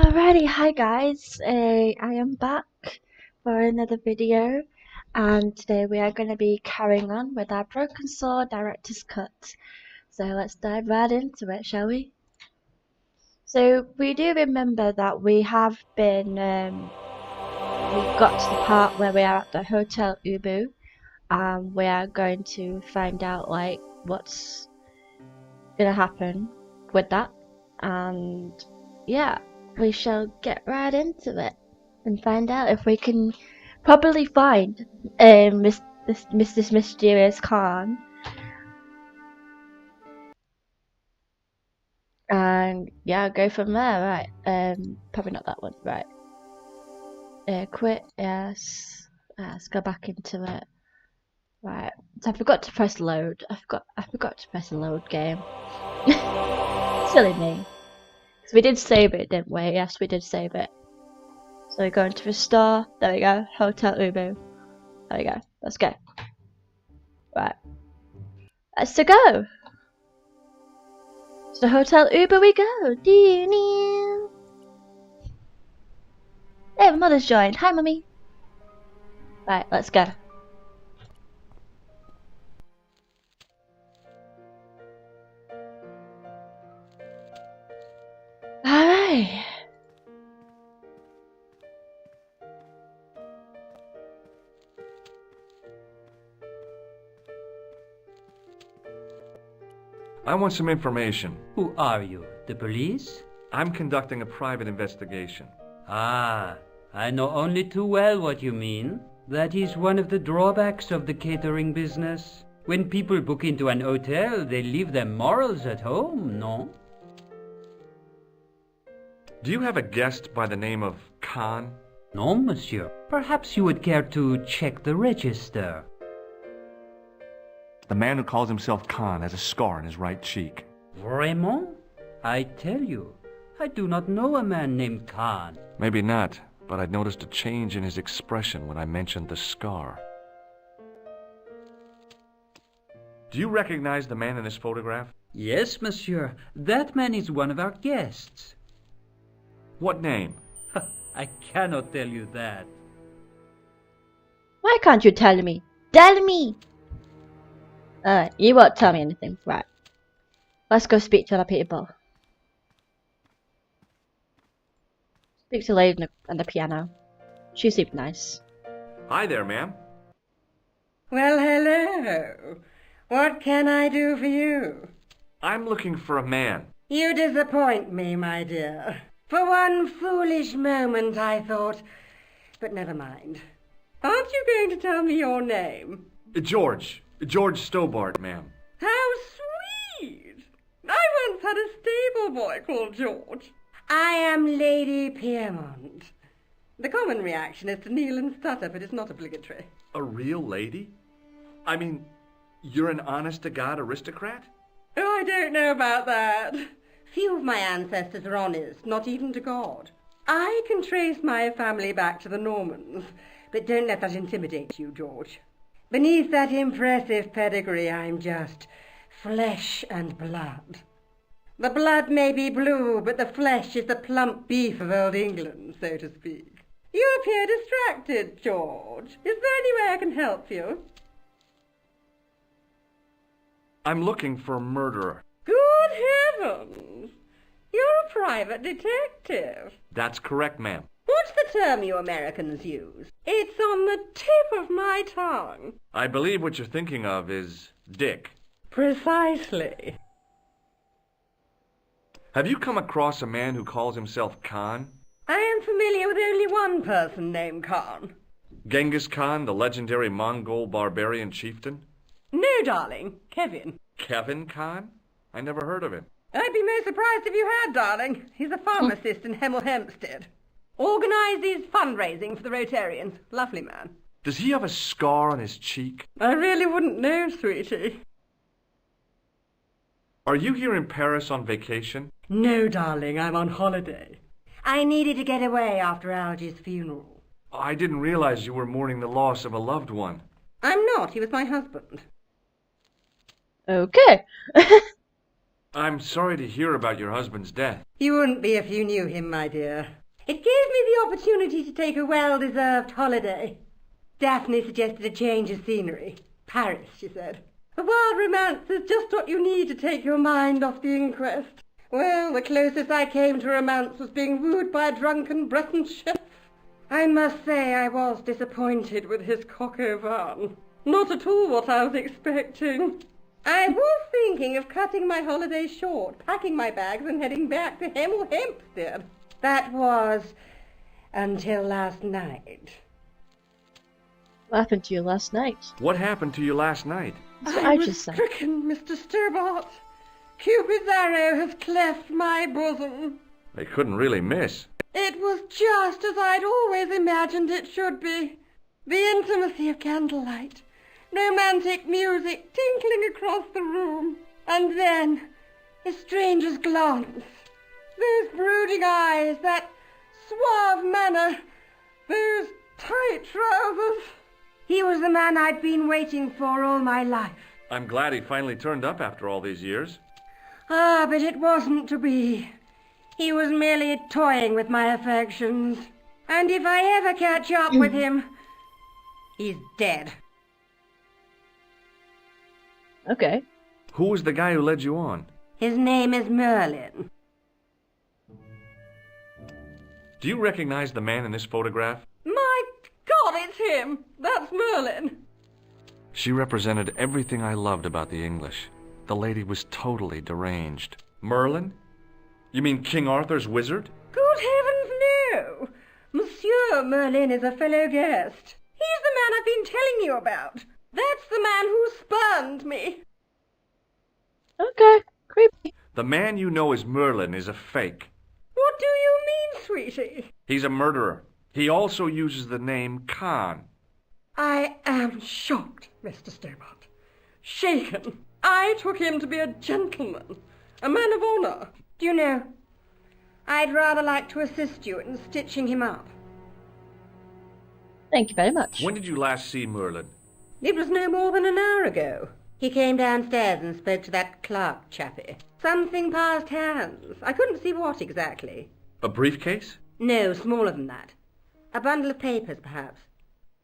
Alrighty, hi guys. I am back for another video, and today we are going to be carrying on with our Broken Sword Director's Cut. So let's dive right into it, shall we? So we do remember that we have been, we got to the part where we are at the Hotel Ubu, and we are going to find out like what's gonna happen with that, and yeah. We shall get right into it and find out if we can probably find this mysterious Khan. And yeah, go from there, right? Probably not that one, right? Quit, yes. Let's go back into it. Right. So I forgot to press load. I forgot to press load game. Silly me. So we did save it, didn't we? Yes, we did save it. So we're going to restore. There we go. Hotel Ubu. There we go. Let's go. Right. Let's to go. So Hotel Uber we go. Hey, my mother's joined. Hi, mummy. Right, let's go. Alright. I want some information. Who are you? The police? I'm conducting a private investigation. Ah, I know only too well what you mean. That is one of the drawbacks of the catering business. When people book into an hotel, they leave their morals at home, no? Do you have a guest by the name of Khan? No, monsieur. Perhaps you would care to check the register. The man who calls himself Khan has a scar on his right cheek. Vraiment? I tell you, I do not know a man named Khan. Maybe not, but I'd noticed a change in his expression when I mentioned the scar. Do you recognize the man in this photograph? Yes, monsieur. That man is one of our guests. What name? I cannot tell you that. Why can't you tell me? Tell me! You won't tell me anything. Right. Let's go speak to the people. Speak to the lady on the piano. She seemed nice. Hi there, ma'am. Well, hello. What can I do for you? I'm looking for a man. You disappoint me, my dear. For one foolish moment I thought... But never mind. Aren't you going to tell me your name? George. George Stobart, ma'am. How sweet! I once had a stable boy called George. I am Lady Piermont. The common reaction is to kneel and stutter, but it's not obligatory. A real lady? I mean, you're an honest-to-God aristocrat? Oh, I don't know about that. Few of my ancestors are honest, not even to God. I can trace my family back to the Normans, but don't let that intimidate you, George. Beneath that impressive pedigree, I'm just flesh and blood. The blood may be blue, but the flesh is the plump beef of old England, so to speak. You appear distracted, George. Is there any way I can help you? I'm looking for a murderer. Good heavens! You're a private detective. That's correct, ma'am. What's the term you Americans use? It's on the tip of my tongue. I believe what you're thinking of is Dick. Precisely. Have you come across a man who calls himself Khan? I am familiar with only one person named Khan. Genghis Khan, the legendary Mongol barbarian chieftain? No, darling. Kevin. Kevin Khan? I never heard of him. I'd be most surprised if you had, darling. He's a pharmacist in Hemel Hempstead. Organises fundraising for the Rotarians. Lovely man. Does he have a scar on his cheek? I really wouldn't know, sweetie. Are you here in Paris on vacation? No, darling, I'm on holiday. I needed to get away after Algy's funeral. I didn't realize you were mourning the loss of a loved one. I'm not. He was my husband. Okay. I'm sorry to hear about your husband's death. You wouldn't be if you knew him, my dear. It gave me the opportunity to take a well-deserved holiday. Daphne suggested a change of scenery. Paris, she said. A wild romance is just what you need to take your mind off the inquest. Well, the closest I came to romance was being wooed by a drunken Breton chef. I must say I was disappointed with his coq au vin. Not at all what I was expecting. I was thinking of cutting my holiday short, packing my bags and heading back to Hempstead. That was until last night. What happened to you last night? What happened to you last night? That's what I I was just said. stricken, Mr. Stobart. Cupid's arrow has cleft my bosom. They couldn't really miss. It was just as I'd always imagined it should be. The intimacy of candlelight, romantic music tinkling across the room, and then a stranger's glance. Those brooding eyes, that suave manner, those tight trousers. He was the man I'd been waiting for all my life. I'm glad he finally turned up after all these years. Ah, but it wasn't to be. He was merely toying with my affections. And if I ever catch up with him, he's dead. Okay. Who was the guy who led you on? His name is Merlin. Do you recognize the man in this photograph? My God, it's him! That's Merlin! She represented everything I loved about the English. The lady was totally deranged. Merlin? You mean King Arthur's wizard? Good heavens, no! Monsieur Merlin is a fellow guest. He's the man I've been telling you about. That's the man who spurned me. Okay. Creepy. The man you know as Merlin is a fake. What do you mean, sweetie? He's a murderer. He also uses the name Khan. I am shocked, Mr. Stobart. Shaken. I took him to be a gentleman, a man of honour. Do you know, I'd rather like to assist you in stitching him up. Thank you very much. When did you last see Merlin? It was no more than an hour ago. He came downstairs and spoke to that clerk chappie. Something passed hands. I couldn't see what exactly. A briefcase? No, smaller than that. A bundle of papers, perhaps.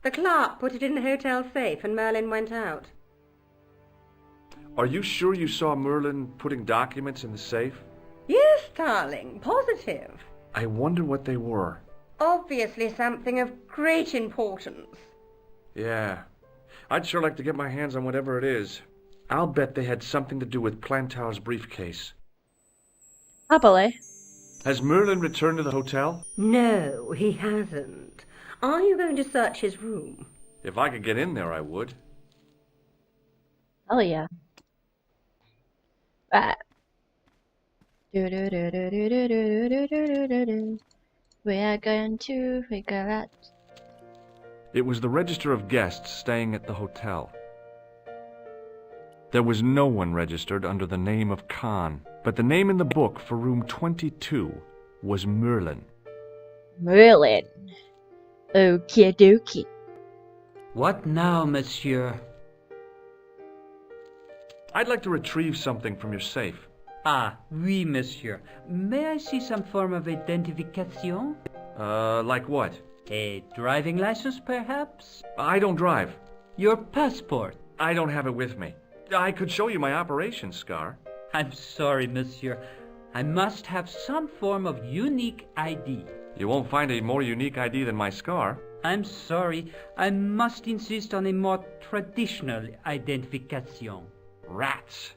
The clerk put it in the hotel safe and Merlin went out. Are you sure you saw Merlin putting documents in the safe? Yes, darling, positive. I wonder what they were. Obviously something of great importance. Yeah. I'd sure like to get my hands on whatever it is. I'll bet they had something to do with Plantow's briefcase. Happily. Has Merlin returned to the hotel? No, he hasn't. Are you going to search his room? If I could get in there, I would. Hell yeah. Right. We are going to figure out. It was the register of guests staying at the hotel. There was no one registered under the name of Khan, but the name in the book for room 22 was Merlin. Merlin. Okie dokie. What now, monsieur? I'd like to retrieve something from your safe. Ah, oui, monsieur. May I see some form of identification? Like what? A driving license, perhaps? I don't drive. Your passport? I don't have it with me. I could show you my operation scar. I'm sorry, monsieur. I must have some form of unique ID. You won't find a more unique ID than my scar. I'm sorry. I must insist on a more traditional identification. Rats.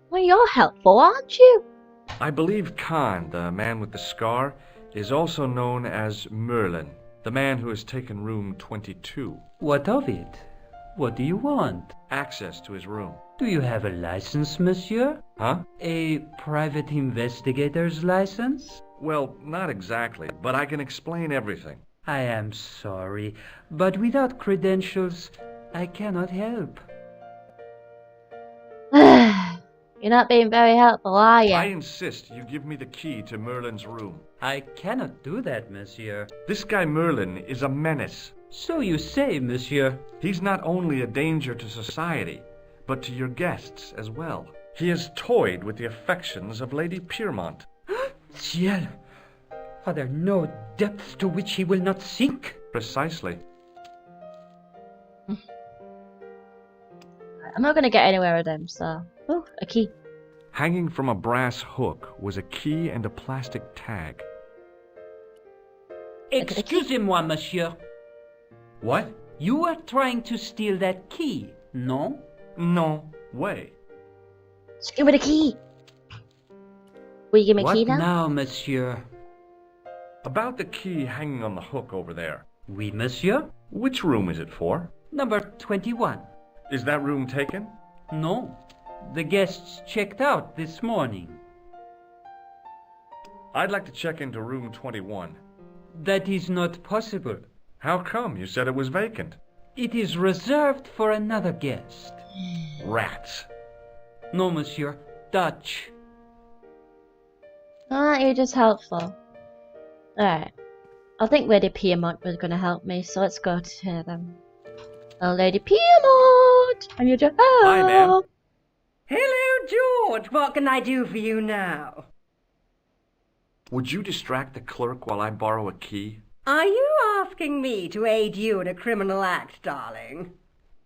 Well, you're helpful, aren't you? I believe Khan, the man with the scar, is also known as Merlin, the man who has taken room 22. What of it? What do you want? Access to his room. Do you have a license, monsieur? Huh? A private investigator's license? Well, not exactly, but I can explain everything. I am sorry, but without credentials, I cannot help. You're not being very helpful, are you? I insist you give me the key to Merlin's room. I cannot do that, monsieur. This guy Merlin is a menace. So you say, monsieur. He's not only a danger to society, but to your guests as well. He has toyed with the affections of Lady Piermont. Ciel! Are there no depths to which he will not sink? Precisely. I'm not gonna get anywhere with them, so... Oh, a key. Hanging from a brass hook was a key and a plastic tag. Excusez-moi, monsieur. What? You are trying to steal that key, no? No way. Just give me the key. Will you give me a What key now? Now, monsieur. About the key hanging on the hook over there. Oui, monsieur. Which room is it for? Number 21. Is that room taken? No. The guests checked out this morning. I'd like to check into room 21. That is not possible. How come? You said it was vacant. It is reserved for another guest. Rats. No, monsieur. Dutch. Alright, you're just helpful. Alright. I think Lady Piermont was gonna help me, so let's go to them. Oh, Lady Piermont! I need your help! Hi, ma'am. Hello, George. What can I do for you now? Would you distract the clerk while I borrow a key? Are you asking me to aid you in a criminal act, darling?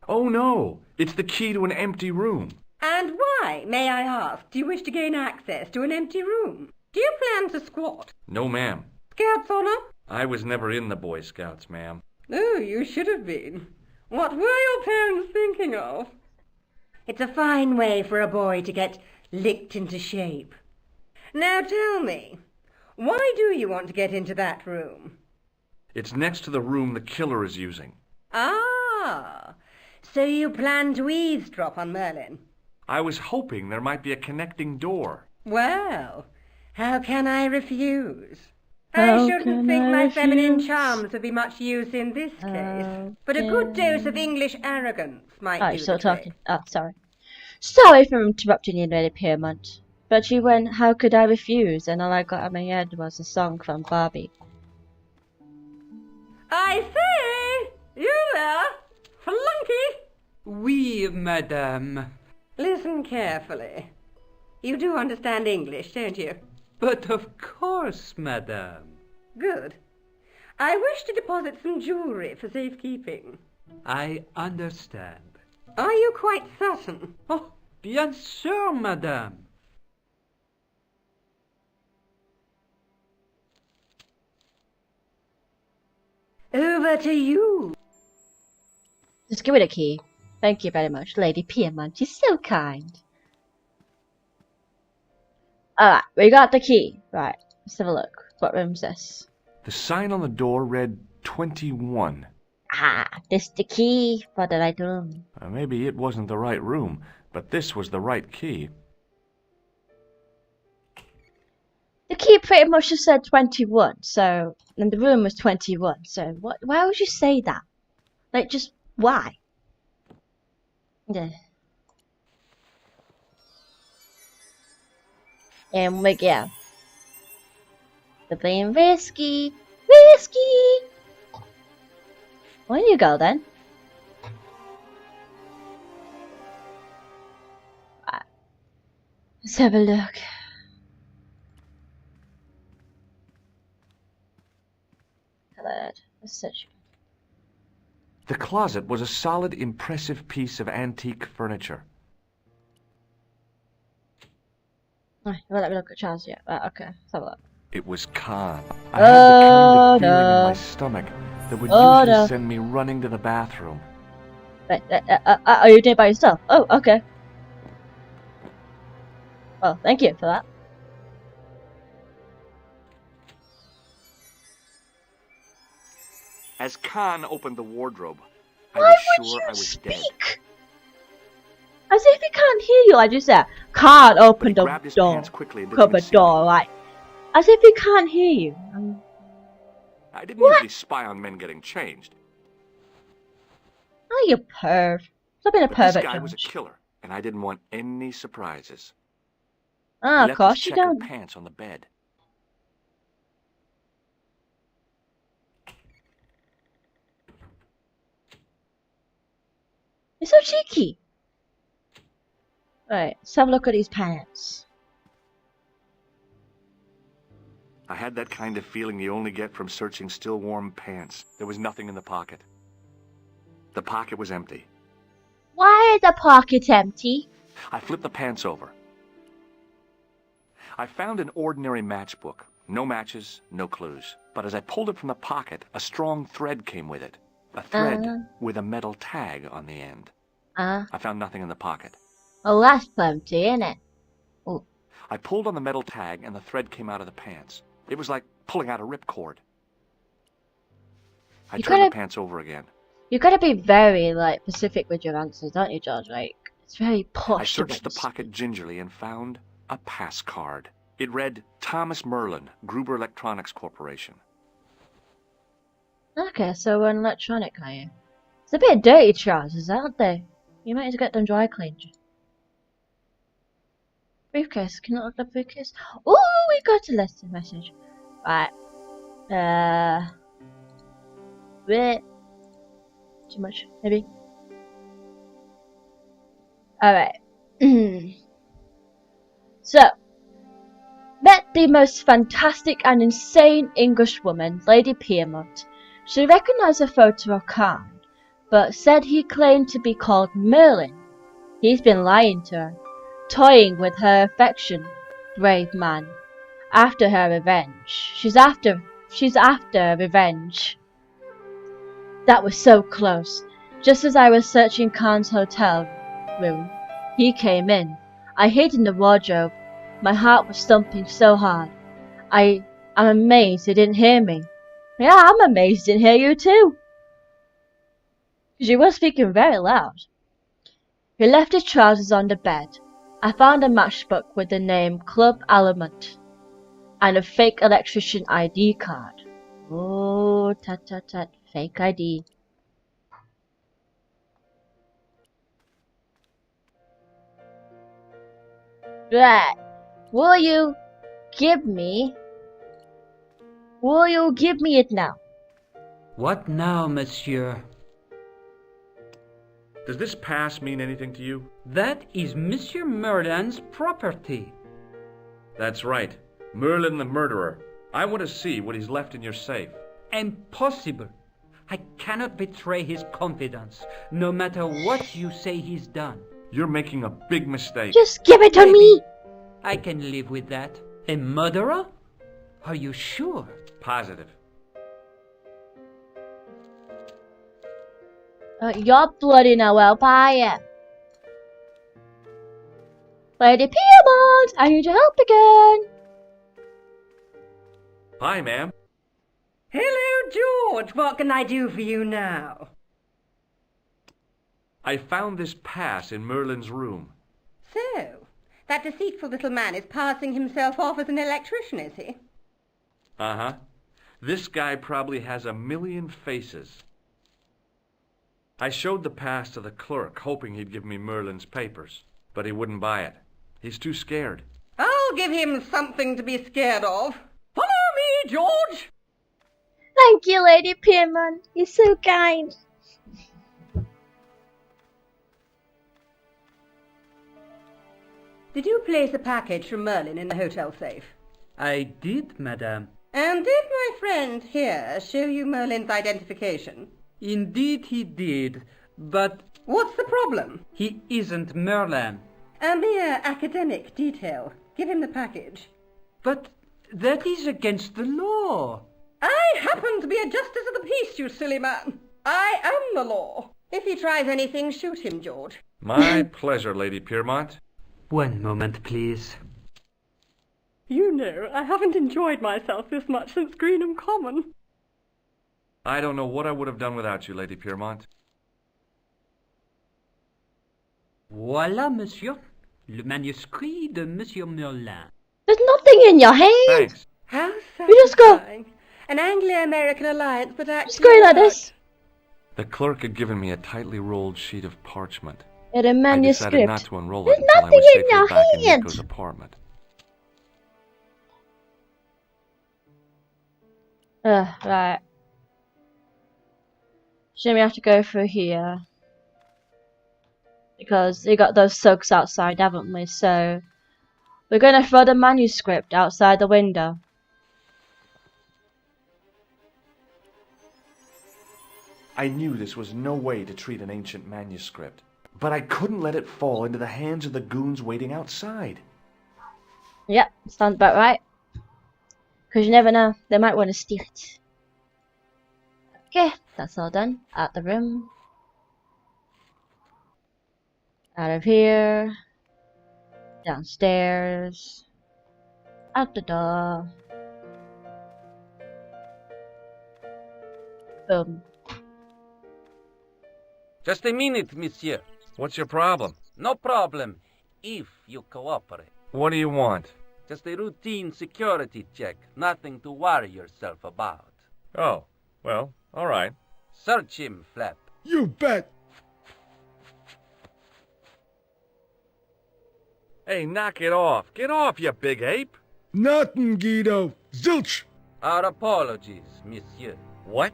Oh, no. It's the key to an empty room. And why, may I ask, do you wish to gain access to an empty room? Do you plan to squat? No, ma'am. Scouts honor? I was never in the Boy Scouts, ma'am. Oh, you should have been. What were your parents thinking of? It's a fine way for a boy to get licked into shape. Now tell me, why do you want to get into that room? It's next to the room the killer is using. Ah, so you plan to eavesdrop on Merlin? I was hoping there might be a connecting door. Well, how can I refuse? How I shouldn't can think I my feminine refuse? charms would be much use in this case, How but a good can- dose of English arrogance might Oh, do you're still the trick. talking. Oh, sorry. Sorry for interrupting you, Lady Piermont. But you went, how could I refuse? And all I got in my head was a song from Barbie. I say, you there, flunky! Oui, madame. Listen carefully. You do understand English, don't you? But of course, madame. Good. I wish to deposit some jewellery for safekeeping. I understand. Are you quite certain? Oh, bien sûr, madame. Over to you. Just give me the key. Thank you very much, Lady Piermont. You're so kind. Alright, we got the key. Right, let's have a look. What room's this? The sign on the door read 21. Ah, this the key for the right room. Maybe it wasn't the right room, but this was the right key. The key pretty much just said 21, so... And the room was 21, so what? Why would you say that? Like, just why? Yeah. And we go. They're playing risky. Risky! Where do you go then? Right. Let's have a look. Let's search. The closet was a solid, impressive piece of antique furniture. Right, well, let me look at Charles yet. Right, okay, let's have a look. It was Khan. I had the kind of feeling in my stomach that would usually send me running to the bathroom. Right, are you doing it by yourself? Oh, okay. Well, thank you for that. As Khan opened the wardrobe, I Why was would sure you I was dead. speak? As if he can't hear you, like you said. Can't But open he the grabbed his door. pants quickly and didn't Cupboard even see me. door, like. As if he can't hear you. I didn't What? usually spy on men getting changed. Oh, you perv. Stop being a But this pervert, guy was a George. killer, and I didn't want any surprises. Oh, He of left course his you checkered don't. pants on the bed. You're so cheeky. Right, let's have a look at these pants. I had that kind of feeling you only get from searching still warm pants. There was nothing in the pocket. The pocket was empty. Why is the pocket empty? I flipped the pants over. I found an ordinary matchbook. No matches, no clues. But as I pulled it from the pocket, a strong thread came with it. A thread with a metal tag on the end. I found nothing in the pocket. Oh, that's empty, isn't it? Oh. I pulled on the metal tag and the thread came out of the pants. It was like pulling out a ripcord. I turned the pants over again. You gotta be very, like, specific with your answers, don't you, George? Like, it's very posh. I searched the pocket gingerly and found a pass card. It read, Thomas Merlin, Gruber Electronics Corporation. Okay, so we're an electronic, are you? It's a bit dirty trousers, aren't they? You might as well get them dry cleaned. Briefcase, can I look at the briefcase? Oh, we got a lesson message. Right. Bit too much, maybe. Alright. So, met the most fantastic and insane English woman, Lady Piermont. She recognized a photo of Khan, but said he claimed to be called Merlin. He's been lying to her, toying with her affection, brave man. After her revenge. She's after revenge. That was so close. Just as I was searching Khan's hotel room, he came in. I hid in the wardrobe. My heart was thumping so hard. I'm amazed he didn't hear me. Yeah, I'm amazed he didn't hear you too. She was speaking very loud. He left his trousers on the bed. I found a matchbook with the name Club Alimut and a fake electrician ID card. Oh, tut, fake ID. Right. Will you give me it now? What now, monsieur? Does this pass mean anything to you? That is Monsieur Merlin's property. That's right. Merlin the murderer. I want to see what he's left in your safe. Impossible. I cannot betray his confidence, no matter what you say he's done. You're making a big mistake. Just give it to me! I can live with that. A murderer? Are you sure? Positive. You're bloody Noel Pie. Lady Piermont, I need your help again. Hi, ma'am. Hello, George. What can I do for you now? I found this pass in Merlin's room. So, that deceitful little man is passing himself off as an electrician, is he? Uh-huh. This guy probably has 1,000,000 faces. I showed the pass to the clerk, hoping he'd give me Merlin's papers, but he wouldn't buy it. He's too scared. I'll give him something to be scared of. Follow me, George! Thank you, Lady Piermont. You're so kind. Did you place a package from Merlin in the hotel safe? I did, madame. And did my friend here show you Merlin's identification? Indeed he did, but What's the problem? he isn't Merlin. A mere academic detail. Give him the package. But that is against the law. I happen to be a justice of the peace, you silly man. I am the law. If he tries anything, shoot him, George. My pleasure, Lady Piermont. One moment, please. You know, I haven't enjoyed myself this much since Greenham Common. I don't know what I would have done without you, Lady Piermont. Voilà, monsieur. Le manuscrit de Monsieur Merlin. There's nothing in your hand. Thanks. How You just go- satisfying. An Anglo-American alliance that actually Just go like worked. this. The clerk had given me a tightly rolled sheet of parchment. It's a I decided manuscript. not to unroll There's it until I nothing was in safely your back in hand. Nico's apartment. Right. So we have to go through here. because we got those thugs outside, haven't we? So we're gonna throw the manuscript outside the window. I knew this was no way to treat an ancient manuscript, but I couldn't let it fall into the hands of the goons waiting outside. Yep, sounds about right. Because you never know, they might want to steal it. Okay, that's all done. Out the room. Out of here. Downstairs. Out the door. Boom. Just a minute, monsieur. What's your problem? No problem, if you cooperate. What do you want? Just a routine security check. Nothing to worry yourself about. Oh, well, all right. Search him, Flap. You bet. Hey, knock it off. Get off, you big ape. Nothing, Guido. Zilch. Our apologies, monsieur. What?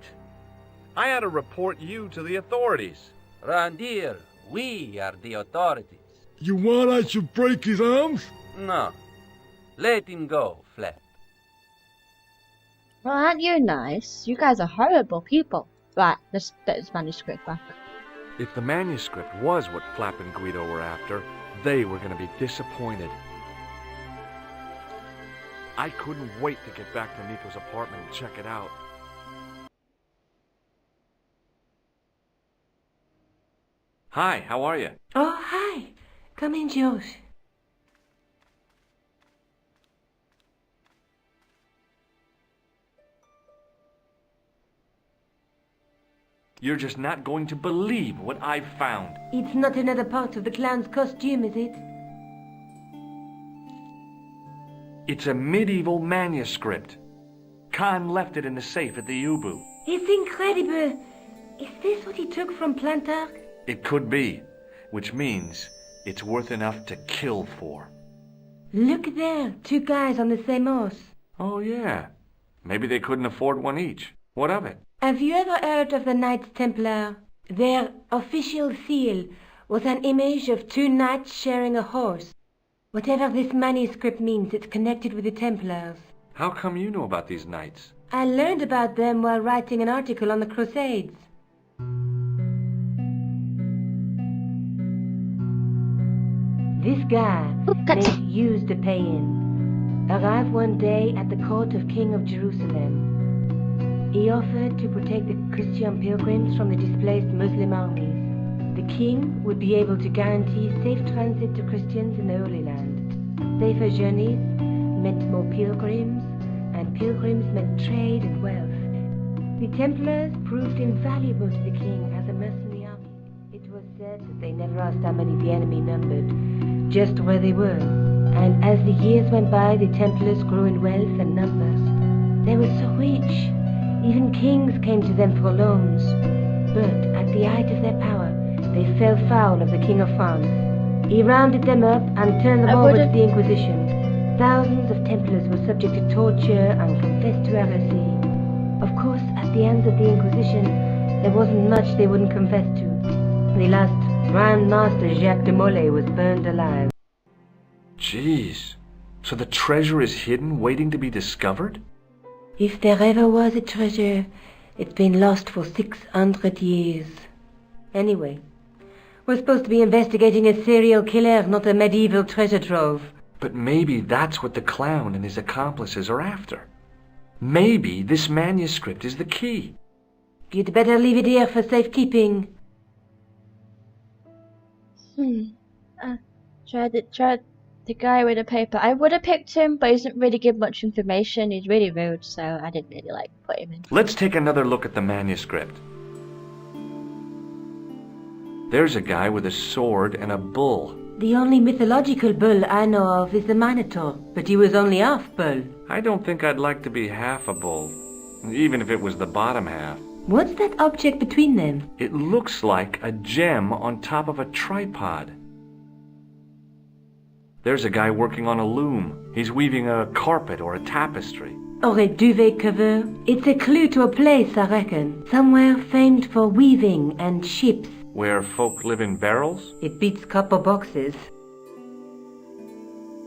I had to report you to the authorities. Round here, we are the authorities. You want I should break his arms? No. Let him go, Flap. Well, aren't you nice? You guys are horrible people. Right, let's get this manuscript back. If the manuscript was what Flap and Guido were after, they were going to be disappointed. I couldn't wait to get back to Nico's apartment and check it out. Hi, how are you? Oh, hi. Come in, George. You're just not going to believe what I've found. It's not another part of the clown's costume, is it? It's a medieval manuscript. Khan left it in the safe at the U-boot. It's incredible. Is this what he took from Plantark? It could be, which means it's worth enough to kill for. Look there, two guys on the same horse. Oh, yeah. Maybe they couldn't afford one each. What of it? Have you ever heard of the Knights Templar? Their official seal was an image of two knights sharing a horse. Whatever this manuscript means, it's connected with the Templars. How come you know about these knights? I learned about them while writing an article on the Crusades. This guy, named Hughes de Payen, arrived one day at the court of King of Jerusalem. He offered to protect the Christian pilgrims from the displaced Muslim armies. The king would be able to guarantee safe transit to Christians in the Holy Land. Safer journeys meant more pilgrims, and pilgrims meant trade and wealth. The Templars proved invaluable to the king as a mercenary army. It was said that they never asked how many the enemy numbered, just where they were. And as the years went by, the Templars grew in wealth and numbers. They were so rich. Even kings came to them for loans. But at the height of their power, they fell foul of the King of France. He rounded them up and turned them over to the Inquisition. Thousands of Templars were subject to torture and confessed to heresy. Of course, at the hands of the Inquisition, there wasn't much they wouldn't confess to. The last Grand Master Jacques de Molay was burned alive. Jeez. So the treasure is hidden, waiting to be discovered? If there ever was a treasure, it's been lost for 600 years. Anyway, we're supposed to be investigating a serial killer, not a medieval treasure trove. But maybe that's what the clown and his accomplices are after. Maybe this manuscript is the key. You'd better leave it here for safekeeping. Tried the guy with the paper. I would have picked him, but he doesn't really give much information. He's really rude, so I didn't really like put him in. Let's take another look at the manuscript. There's a guy with a sword and a bull. The only mythological bull I know of is the Minotaur, but he was only half bull. I don't think I'd like to be half a bull, even if it was the bottom half. What's that object between them? It looks like a gem on top of a tripod. There's a guy working on a loom. He's weaving a carpet or a tapestry. Or a duvet cover? It's a clue to a place, I reckon. Somewhere famed for weaving and ships. Where folk live in barrels? It beats copper boxes.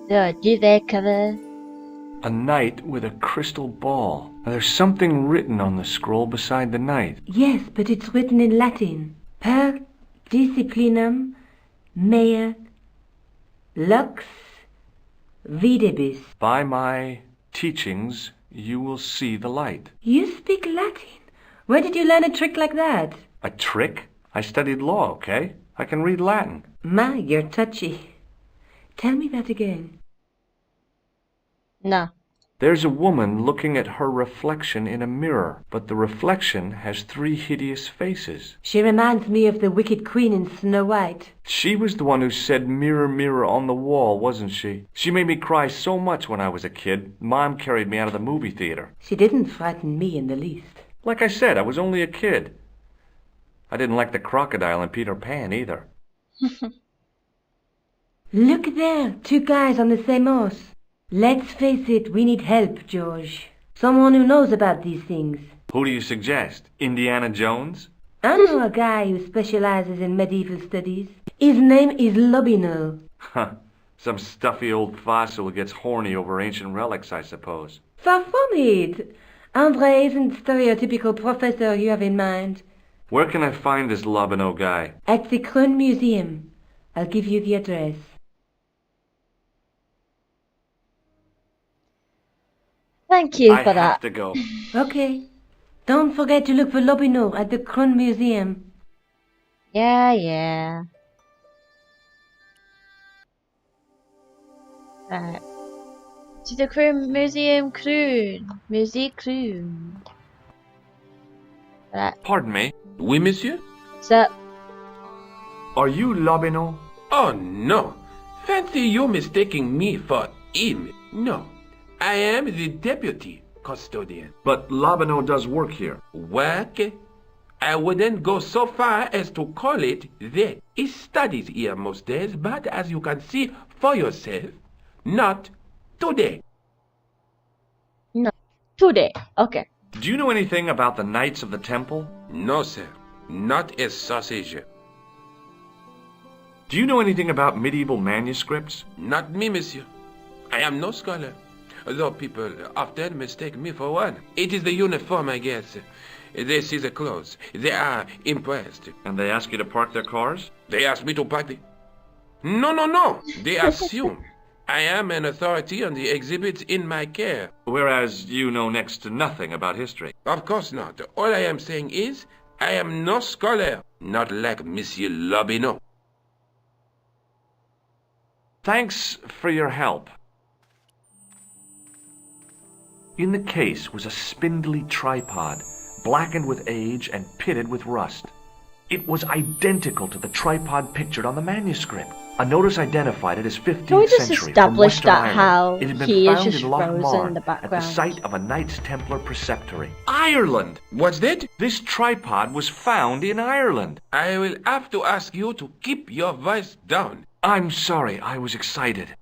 So, do they cover? A knight with a crystal ball. Now, there's something written on the scroll beside the knight. Yes, but it's written in Latin. Per disciplinam mea lux videbis. By my teachings, you will see the light. You speak Latin? Where did you learn a trick like that? A trick? I studied law, okay? I can read Latin. My, you're touchy. Tell me that again. No. There's a woman looking at her reflection in a mirror, but the reflection has 3 hideous faces. She reminds me of the wicked queen in Snow White. She was the one who said, "Mirror, mirror on the wall," wasn't she? She made me cry so much when I was a kid. Mom carried me out of the movie theater. She didn't frighten me in the least. Like I said, I was only a kid. I didn't like the crocodile in Peter Pan either. Look there, 2 guys on the same horse. Let's face it, we need help, George. Someone who knows about these things. Who do you suggest? Indiana Jones? I know a guy who specializes in medieval studies. His name is Lobineau. Huh. Some stuffy old fossil who gets horny over ancient relics, I suppose. Far from it. Andre isn't the stereotypical professor you have in mind. Where can I find this Lobineau guy? At the Krohn Museum. I'll give you the address. Thank you I for have that. to go. Okay. Don't forget to look for Lobineau at the Krohn Museum. Yeah. Right. To the Kroon Museum Kroon. Musée Kroon. Right. Pardon me. Oui, monsieur? So, Are you Lobineau? Oh, no. Fancy you mistaking me for him. No. I am the deputy custodian. But Lobineau does work here. Work? I wouldn't go so far as to call it that. He studies here most days, but as you can see for yourself, not today. no. Today. Okay. Do you know anything about the Knights of the Temple? No, sir. Not a sausage. Do you know anything about medieval manuscripts? Not me, monsieur. I am no scholar. Though people often mistake me for one. It is the uniform, I guess. They see the clothes. They are impressed. And they ask you to park their cars? They ask me to park the... No. They assume I am an authority on the exhibits in my care. Whereas you know next to nothing about history. Of course not. All I am saying is, I am no scholar. Not like Monsieur Lobineau. Thanks for your help. In the case was a spindly tripod, blackened with age and pitted with rust. It was identical to the tripod pictured on the manuscript. A notice identified it as 15th Can we just century from establish Western that Ireland. how It had been he is found just in Loch frozen Mar in the at the background? site of a Knights Templar preceptory. Ireland! What's that? This tripod was found in Ireland. I will have to ask you to keep your voice down. I'm sorry, I was excited.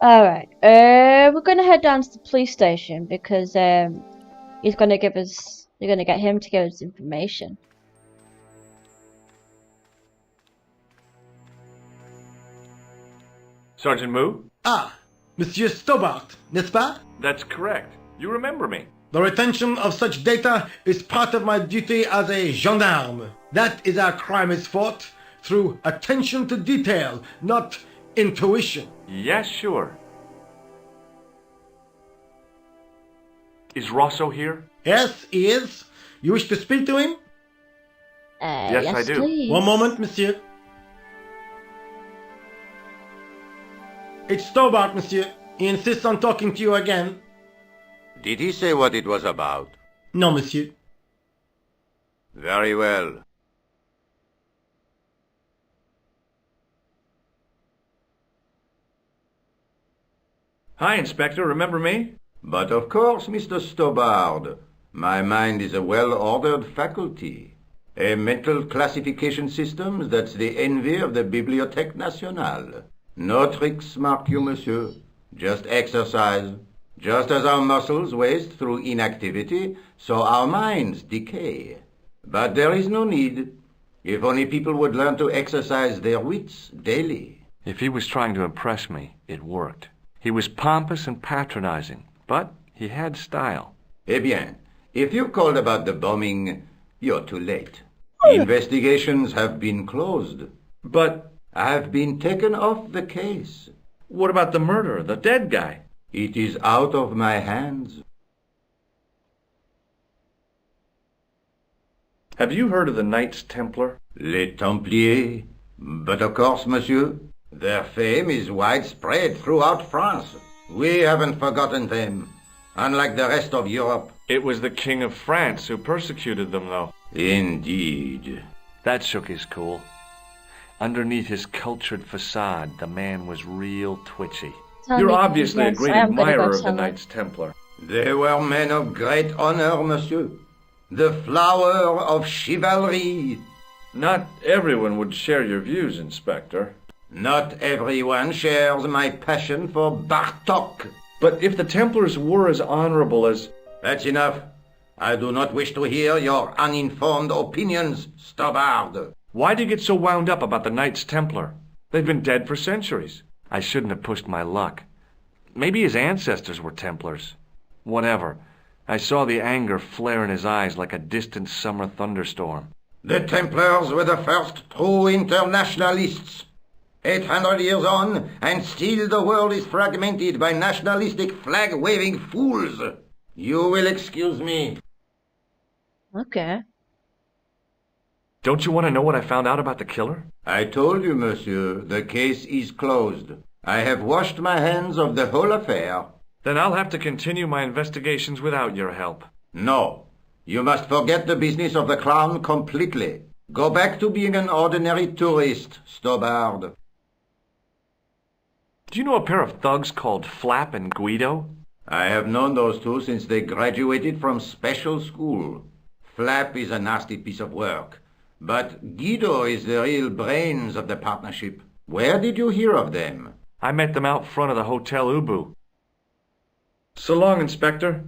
Alright. We're gonna head down to the police station because he's gonna give us. You're gonna get him to give us information. Sergeant Moo? Ah, Monsieur Stobart, n'est-ce pas? That's correct. You remember me. The retention of such data is part of my duty as a gendarme. That is how crime is fought, through attention to detail, not intuition. Yes, sure. Is Rosso here? Yes, he is. You wish to speak to him? Yes, I do. Please. One moment, monsieur. It's Stobart, monsieur. He insists on talking to you again. Did he say what it was about? No, monsieur. Very well. Hi, Inspector. Remember me? But of course, Mr. Stobart. My mind is a well-ordered faculty. A mental classification system that's the envy of the Bibliothèque Nationale. No tricks, mark you, monsieur. Just exercise. Just as our muscles waste through inactivity, so our minds decay. But there is no need. If only people would learn to exercise their wits daily. If he was trying to impress me, it worked. He was pompous and patronizing, but he had style. Eh bien, if you called about the bombing, you're too late. Investigations have been closed. But I've been taken off the case. what about the murderer, the dead guy? It is out of my hands. Have you heard of the Knights Templar? Les Templiers. But of course, monsieur, their fame is widespread throughout France. We haven't forgotten them, unlike the rest of Europe. It was the King of France who persecuted them, though. Indeed. That shook his cool. Underneath his cultured facade, the man was real twitchy. You're obviously a great admirer of the Knights Templar. They were men of great honor, monsieur. The flower of chivalry. Not everyone would share your views, Inspector. Not everyone shares my passion for Bartok. But if the Templars were as honorable as... That's enough. I do not wish to hear your uninformed opinions, Stobbard. Why do you get so wound up about the Knights Templar? They've been dead for centuries. I shouldn't have pushed my luck. Maybe his ancestors were Templars. Whatever. I saw the anger flare in his eyes like a distant summer thunderstorm. The Templars were the first true internationalists. 800 years on, and still the world is fragmented by nationalistic flag-waving fools. You will excuse me. Okay. Don't you want to know what I found out about the killer? I told you, monsieur, the case is closed. I have washed my hands of the whole affair. Then I'll have to continue my investigations without your help. No. You must forget the business of the crown completely. Go back to being an ordinary tourist, Stobbard. Do you know a pair of thugs called Flap and Guido? I have known those two since they graduated from special school. Flap is a nasty piece of work, but Guido is the real brains of the partnership. Where did you hear of them? I met them out front of the Hotel Ubu. So long, Inspector.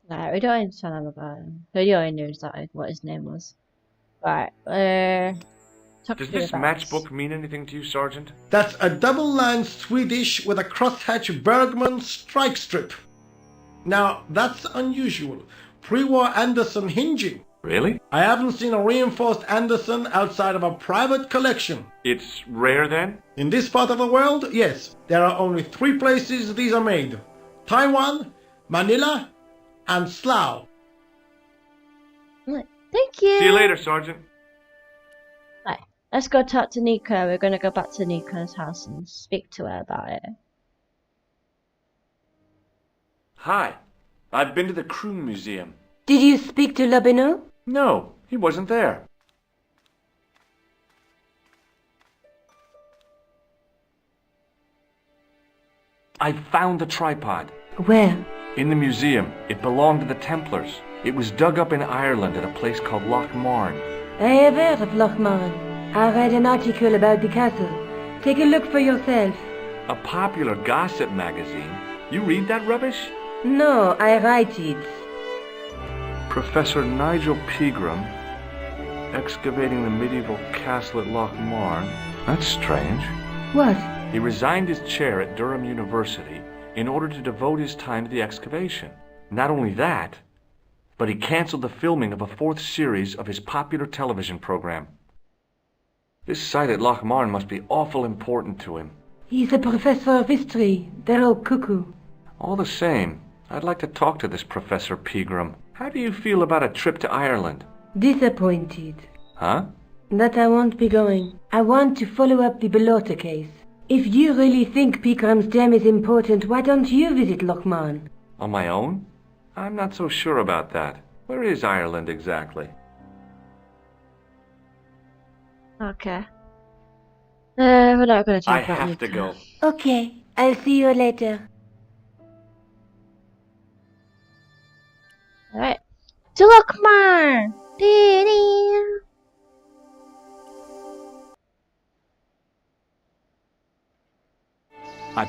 Right, we don't need to tell him about him. He only knew exactly what his name was. Right, talk Does to me this about matchbook mean anything to you, Sergeant? That's a double-lined Swedish with a crosshatch Bergman strike strip. Now, that's unusual. Pre-war Anderson hinging. Really? I haven't seen a reinforced Anderson outside of a private collection. It's rare, then? In this part of the world, yes. There are only 3 places these are made. Taiwan, Manila, and Slough. Thank you. See you later, Sergeant. Right, let's go talk to Nika. We're gonna go back to Nika's house and speak to her about it. Hi. I've been to the Kroon Museum. Did you speak to Lobineau? No, he wasn't there. I found the tripod. Where? In the museum. It belonged to the Templars. It was dug up in Ireland at a place called Loch Marn. I have heard of Lochmarn. I read an article about the castle. Take a look for yourself. A popular gossip magazine. You read that rubbish? No, I write it. Professor Nigel Pegram, excavating the medieval castle at Loch Marn. That's strange. What? He resigned his chair at Durham University in order to devote his time to the excavation. Not only that, but he canceled the filming of a 4th series of his popular television program. This site at Loch Marn must be awful important to him. He's a professor of history. They're all cuckoo. All the same, I'd like to talk to this Professor Pegram. How do you feel about a trip to Ireland? Disappointed. Huh? That I won't be going. I want to follow up the Bellotta case. If you really think Pegram's gem is important, why don't you visit Lochmarn? On my own? I'm not so sure about that. Where is Ireland exactly? Okay. We're not gonna talk I about have to Nika. go. Okay, I'll see you later. Alright. To Lochmarn! Dee-dee.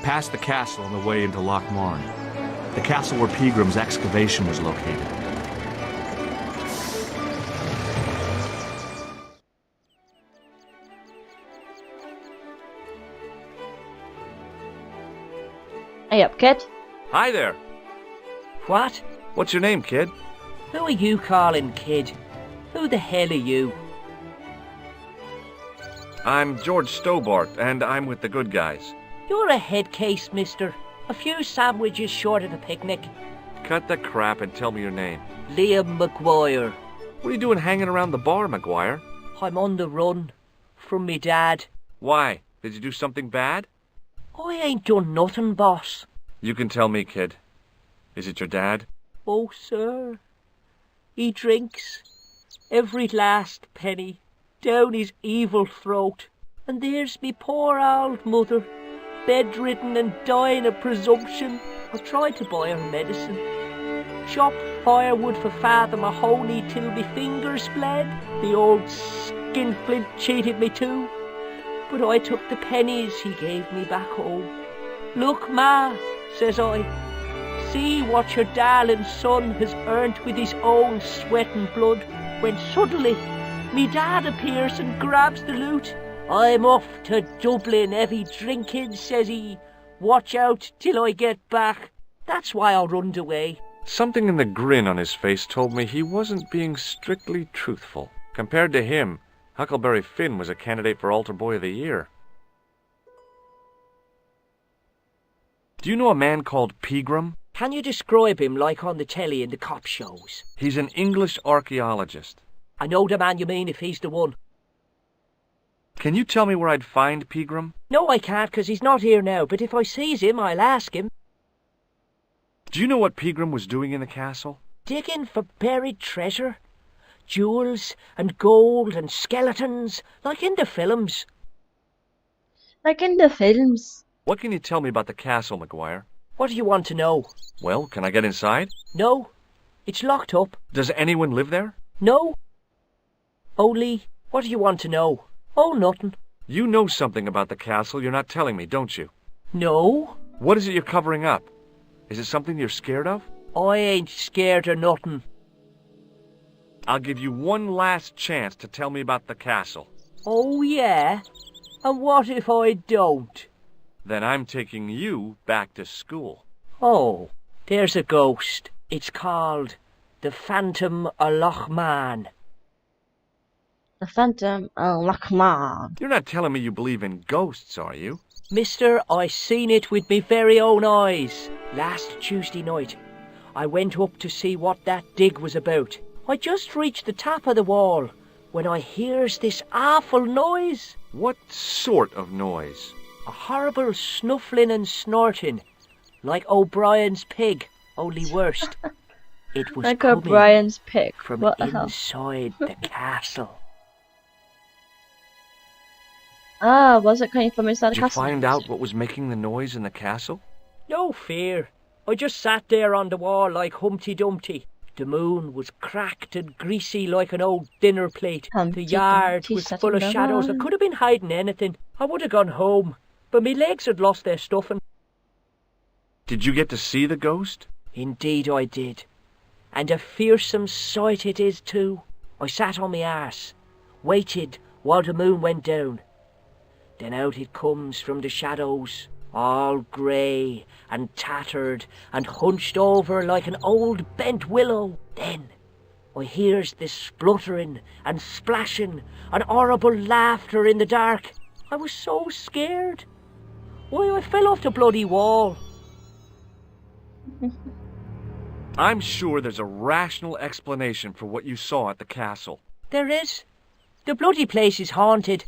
passed the castle on the way into Loch Marne, the castle where Pegram's excavation was located. Hey up, kid. Hi there. What? What's your name, kid? Who are you calling kid? Who the hell are you? I'm George Stobart, and I'm with the good guys. You're a head case, mister. A few sandwiches short of a picnic. Cut the crap and tell me your name. Liam McGuire. What are you doing hanging around the bar, McGuire? I'm on the run. From me dad. Why? Did you do something bad? I ain't done nothing, boss. You can tell me, kid. Is it your dad? Oh, sir. He drinks. Every last penny. Down his evil throat. And there's me poor old mother, bedridden and dying of presumption. I tried to buy her medicine. Chopped firewood for Father Mahoney till me fingers bled. The old skinflint cheated me too. But I took the pennies he gave me back home. Look, Ma, says I, see what your darling son has earned with his own sweat and blood, when suddenly me dad appears and grabs the loot. I'm off to Dublin, heavy drinking, says he. Watch out till I get back. That's why I runned away. Something in the grin on his face told me he wasn't being strictly truthful. Compared to him, Huckleberry Finn was a candidate for Altar Boy of the Year. Do you know a man called Pegram? Can you describe him like on the telly in the cop shows? He's an English archaeologist. I know the man you mean if he's the one. Can you tell me where I'd find Pegram? No, I can't, 'cause he's not here now, but if I sees him, I'll ask him. Do you know what Pegram was doing in the castle? Digging for buried treasure. Jewels and gold and skeletons, like in the films. Like in the films. What can you tell me about the castle, McGuire? What do you want to know? Well, can I get inside? No, it's locked up. Does anyone live there? No. Only, what do you want to know? Oh, nothing. You know something about the castle you're not telling me, don't you? No. What is it you're covering up? Is it something you're scared of? I ain't scared of nothing. I'll give you one last chance to tell me about the castle. Oh, yeah? And what if I don't? Then I'm taking you back to school. Oh, there's a ghost. It's called the Phantom of Loch Marne. The Phantom of Loch Marne. You're not telling me you believe in ghosts, are you? Mister, I seen it with me very own eyes. Last Tuesday night, I went up to see what that dig was about. I just reached the top of the wall when I hears this awful noise. What sort of noise? A horrible snuffling and snorting, like O'Brien's pig, only worse. It was like coming O'Brien's pig. from What the hell? inside the castle. Ah, was it coming from inside the Did you castle? find out what was making the noise in the castle? No fear. I just sat there on the wall like Humpty Dumpty. The moon was cracked and greasy like an old dinner plate. Humpty The yard Dumpty was sat full in of the shadows. I wall. could have been hiding anything. I would have gone home, but me legs had lost their stuffing. Did you get to see the ghost? Indeed I did. And a fearsome sight it is too. I sat on me arse, waited while the moon went down. Then out it comes from the shadows, all grey and tattered and hunched over like an old bent willow. Then I hears this spluttering and splashing and horrible laughter in the dark. I was so scared. Why, I fell off the bloody wall. I'm sure there's a rational explanation for what you saw at the castle. There is. The bloody place is haunted.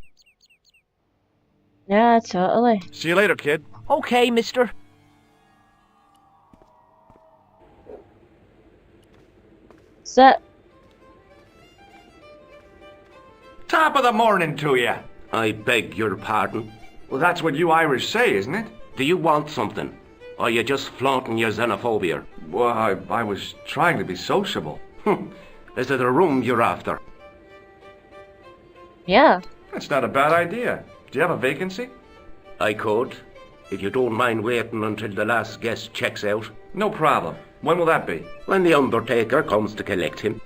Yeah, totally. See you later, kid. Okay, mister. Set. Top of the morning to you. I beg your pardon. Well, that's what you Irish say, isn't it? Do you want something? Or are you just flaunting your xenophobia? Well, I was trying to be sociable. Is it a room you're after? Yeah. That's not a bad idea. Do you have a vacancy? I could. if you don't mind waiting until the last guest checks out. No problem. When will that be? When the undertaker comes to collect him.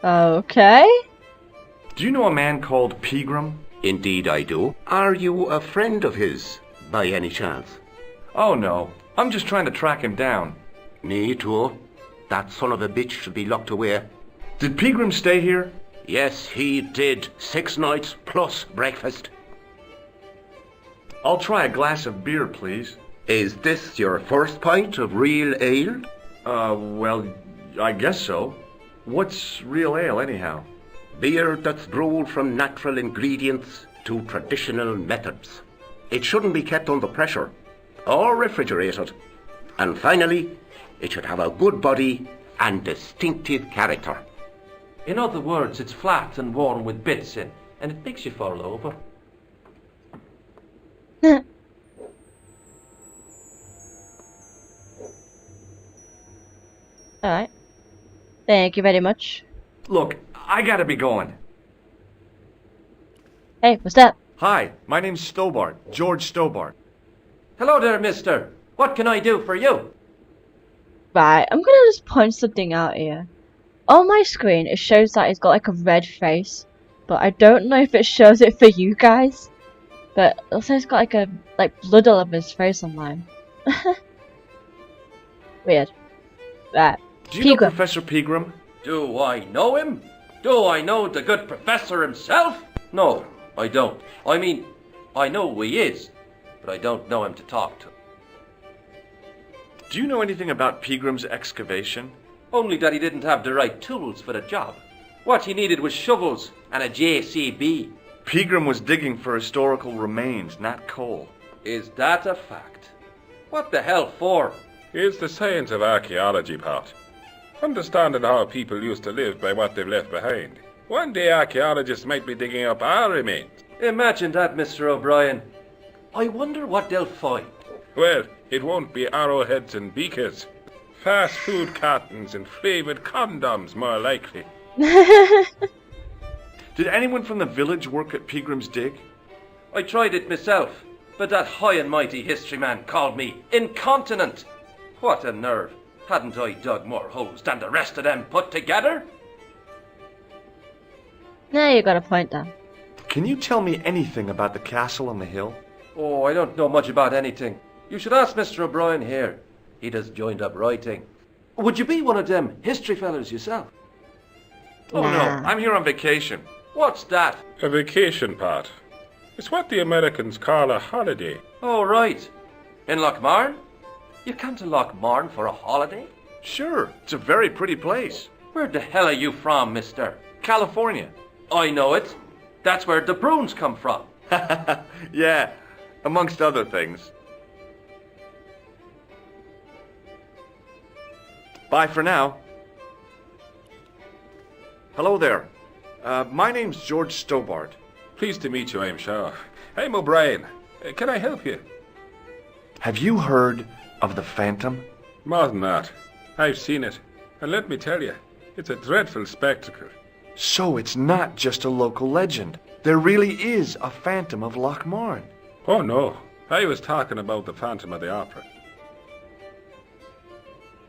Okay. Do you know a man called Pegram? Indeed I do. Are you a friend of his, by any chance? Oh no, I'm just trying to track him down. Me too. That son of a bitch should be locked away. Did Pegram stay here? Yes, he did. 6 nights plus breakfast. I'll try a glass of beer, please. Is this your first pint of real ale? Well, I guess so. What's real ale, anyhow? Beer that's brewed from natural ingredients to traditional methods. It shouldn't be kept under pressure or refrigerated. And finally, it should have a good body and distinctive character. In other words, it's flat and worn with bits in, and it makes you fall over. Alright. Thank you very much. Look, I gotta be going. Hey, what's up? Hi, my name's Stobart, George Stobart. Hello there, mister. What can I do for you? Right, I'm gonna just point something out here. On my screen, it shows that he's got like a red face, but I don't know if it shows it for you guys. But it also he's got like blood all over his face on mine. Weird. Right. Do you know Professor Pegram? Do I know him? Do I know the good professor himself? No, I don't. I mean, I know who he is, but I don't know him to talk to. Do you know anything about Pegram's excavation? Only that he didn't have the right tools for the job. What he needed was shovels and a JCB. Pegram was digging for historical remains, not coal. Is that a fact? What the hell for? It's the science of archaeology, Pat. Understanding how people used to live by what they've left behind. One day archaeologists might be digging up our remains. Imagine that, Mr. O'Brien. I wonder what they'll find. Well, it won't be arrowheads and beakers. Fast food cartons and flavoured condoms, more likely. Did anyone from the village work at Pegram's dig? I tried it myself, but that high and mighty history man called me incontinent. What a nerve. Hadn't I dug more holes than the rest of them put together? Now you got a point there. Can you tell me anything about the castle on the hill? Oh, I don't know much about anything. You should ask Mr. O'Brien here. He just joined up writing. Would you be one of them history fellas yourself? Oh no, I'm here on vacation. What's that? A vacation, Pat. It's what the Americans call a holiday. Oh, right. In Lochmarn? You come to Lochmarn for a holiday? Sure, it's a very pretty place. Where the hell are you from, mister? California. I know it. That's where the Bruins come from. Yeah, amongst other things. Bye for now. Hello there. My name's George Stobart. Pleased to meet you, I'm sure. I'm O'Brien. Can I help you? Have you heard of the Phantom? More than that. I've seen it. And let me tell you, it's a dreadful spectacle. So it's not just a local legend. There really is a Phantom of Lochmarn. Oh no, I was talking about the Phantom of the Opera.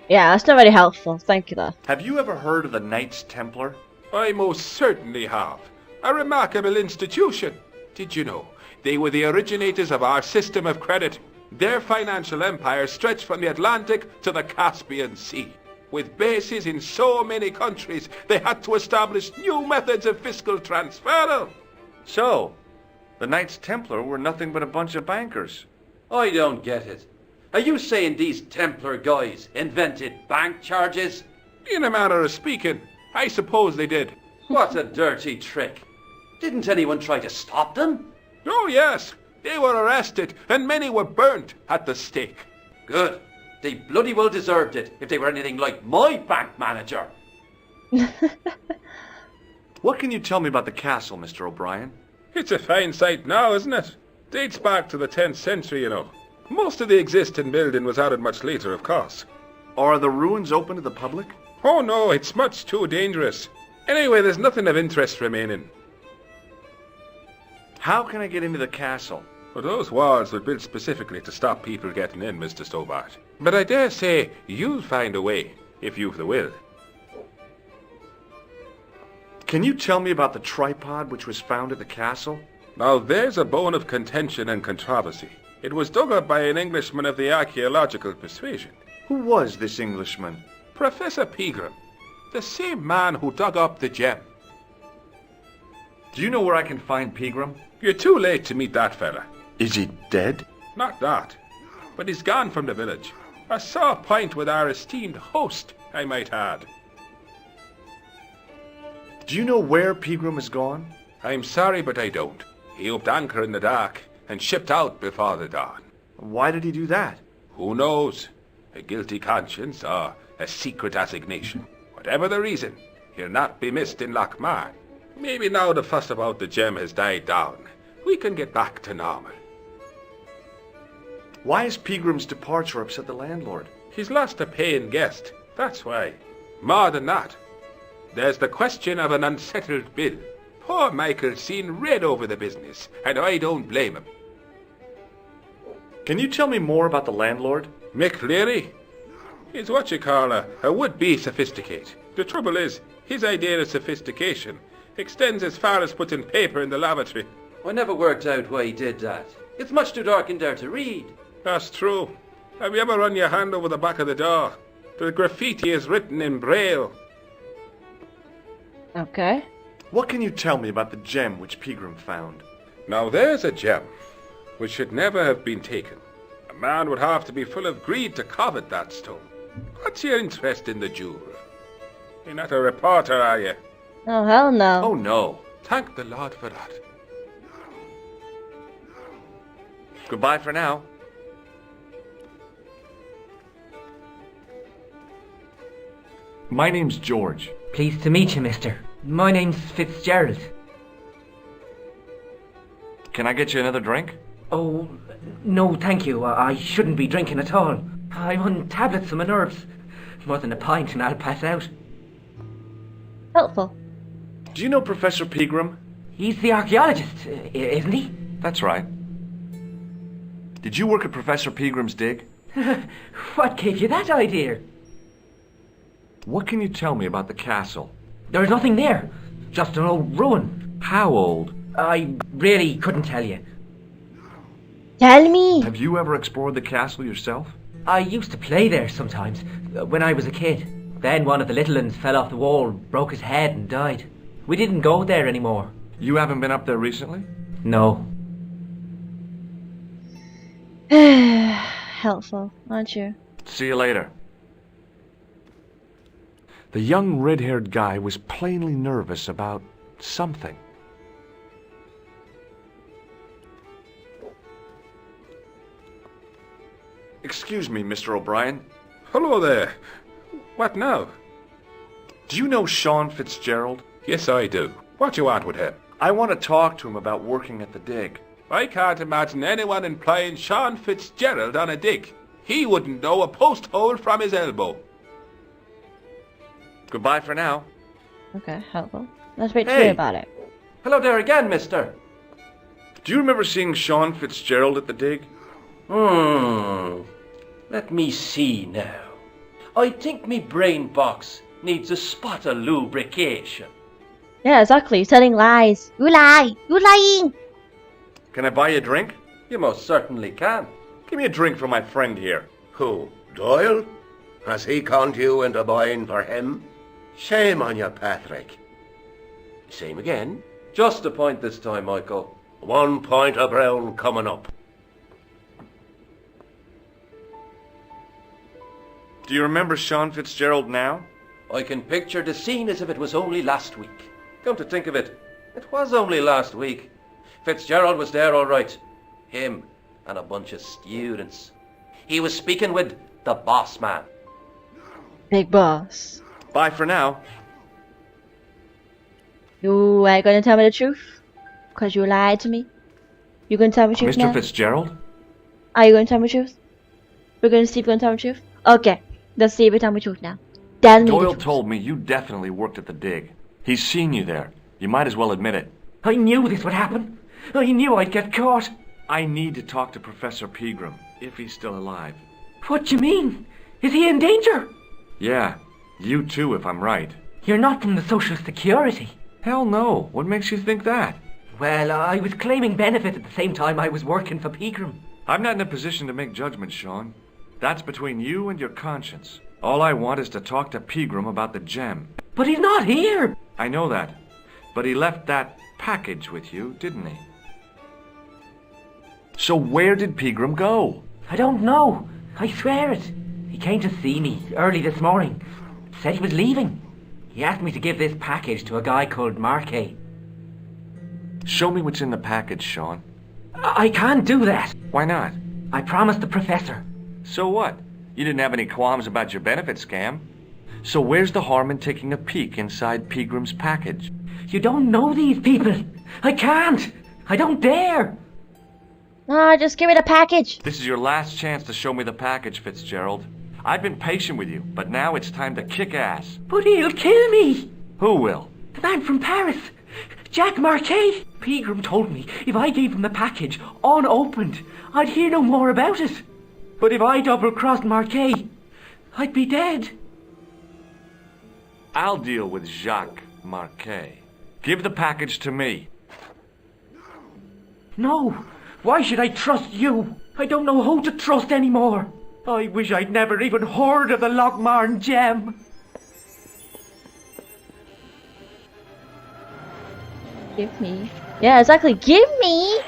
Yeah, that's not very helpful. Thank you, though. Have you ever heard of the Knights Templar? I most certainly have. A remarkable institution. Did you know? They were the originators of our system of credit. Their financial empire stretched from the Atlantic to the Caspian Sea. With bases in so many countries, they had to establish new methods of fiscal transfer. So, the Knights Templar were nothing but a bunch of bankers. I don't get it. Are you saying these Templar guys invented bank charges? In a manner of speaking, I suppose they did. What a dirty trick. Didn't anyone try to stop them? Oh yes, they were arrested and many were burnt at the stake. Good. They bloody well deserved it if they were anything like my bank manager. What can you tell me about the castle, Mr. O'Brien? It's a fine sight now, isn't it? Dates back to the 10th century, you know. Most of the existing building was added much later, of course. Are the ruins open to the public? Oh no, it's much too dangerous. Anyway, there's nothing of interest remaining. How can I get into the castle? Well, those walls were built specifically to stop people getting in, Mr. Stobart. But I dare say you'll find a way, if you've the will. Can you tell me about the tripod which was found at the castle? Now, there's a bone of contention and controversy. It was dug up by an Englishman of the archaeological persuasion. Who was this Englishman? Professor Pegram, the same man who dug up the gem. Do you know where I can find Pegram? You're too late to meet that fella. Is he dead? Not that, but he's gone from the village. A sore point with our esteemed host, I might add. Do you know where Pegram has gone? I'm sorry, but I don't. He upped anchor in the dark and shipped out before the dawn. Why did he do that? Who knows? A guilty conscience or a secret assignation. Whatever the reason, he'll not be missed in Lochmar. Maybe now the fuss about the gem has died down, we can get back to normal. Why has Pegram's departure upset the landlord? He's lost a paying guest, that's why. More than that, there's the question of an unsettled bill. Poor Michael's seen red over the business, and I don't blame him. Can you tell me more about the landlord? Mick Leary? He's what you call a would-be sophisticate. The trouble is, his idea of sophistication extends as far as putting paper in the lavatory. I never worked out why he did that. It's much too dark in there to read. That's true. Have you ever run your hand over the back of the door? The graffiti is written in Braille. Okay. What can you tell me about the gem which Pegram found? Now there's a gem which should never have been taken. A man would have to be full of greed to covet that stone. What's your interest in the jewel? You're not a reporter, are you? Oh, hell no. Oh, no. Thank the Lord for that. Goodbye for now. My name's George. Pleased to meet you, mister. My name's Fitzgerald. Can I get you another drink? Oh, no, thank you. I shouldn't be drinking at all. I'm on tablets for my nerves. More than a pint and I'll pass out. Helpful. Do you know Professor Pegram? He's the archaeologist, isn't he? That's right. Did you work at Professor Pegram's dig? What gave you that idea? What can you tell me about the castle? There's nothing there. Just an old ruin. How old? I really couldn't tell you. Tell me. Have you ever explored the castle yourself? I used to play there sometimes, when I was a kid. Then one of the little ones fell off the wall, broke his head and died. We didn't go there anymore. You haven't been up there recently? No. Helpful, aren't you? See you later. The young red-haired guy was plainly nervous about something. Excuse me, Mr. O'Brien. Hello there. What now? Do you know Sean Fitzgerald? Yes, I do. What do you want with him? I want to talk to him about working at the dig. I can't imagine anyone employing Sean Fitzgerald on a dig. He wouldn't know a post hole from his elbow. Goodbye for now. Okay, helpful. Let's wait to hear about it. Hello there again, mister. Do you remember seeing Sean Fitzgerald at the dig? Let me see now. I think me brain box needs a spot of lubrication. Yeah, exactly. You're telling lies. You lie. You lying. Can I buy you a drink? You most certainly can. Give me a drink for my friend here. Who, Doyle? Has he conned you into buying for him? Shame on you, Patrick. Same again. Just a point this time, Michael. 1 point of brown coming up. Do you remember Sean Fitzgerald now? I can picture the scene as if it was only last week. Come to think of it, it was only last week. Fitzgerald was there all right. Him and a bunch of students. He was speaking with the boss man. Big boss. Bye for now. You ain't gonna tell me the truth? Because you lied to me? You gonna tell me the truth now? Mr. Fitzgerald? Are you gonna tell me the truth? We're gonna see if you're gonna tell me the truth? Okay, let's see if you tell me the truth now. Tell me the Doyle truth. told me you definitely worked at the dig. He's seen you there. You might as well admit it. I knew this would happen. I knew I'd get caught. I need to talk to Professor Pegram, if he's still alive. What do you mean? Is he in danger? Yeah, you too, if I'm right. You're not from the Social Security. Hell no. What makes you think that? Well, I was claiming benefit at the same time I was working for Pegram. I'm not in a position to make judgments, Sean. That's between you and your conscience. All I want is to talk to Pegram about the gem. But he's not here! I know that. But he left that package with you, didn't he? So where did Pegram go? I don't know. I swear it. He came to see me early this morning. Said he was leaving. He asked me to give this package to a guy called Marquet. Show me what's in the package, Sean. I can't do that. Why not? I promised the professor. So what? You didn't have any qualms about your benefit scam. So where's the harm in taking a peek inside Pegram's package? You don't know these people. I can't. I don't dare. No, just give me the package. This is your last chance to show me the package, Fitzgerald. I've been patient with you, but now it's time to kick ass. But he'll kill me. Who will? The man from Paris. Jack Marquet. Pegram told me if I gave him the package unopened, I'd hear no more about it. But if I double-crossed Marquet, I'd be dead. I'll deal with Jacques Marquet. Give the package to me. No. Why should I trust you? I don't know who to trust anymore. I wish I'd never even heard of the Lochmarn gem. Give me. Yeah, exactly. Give me.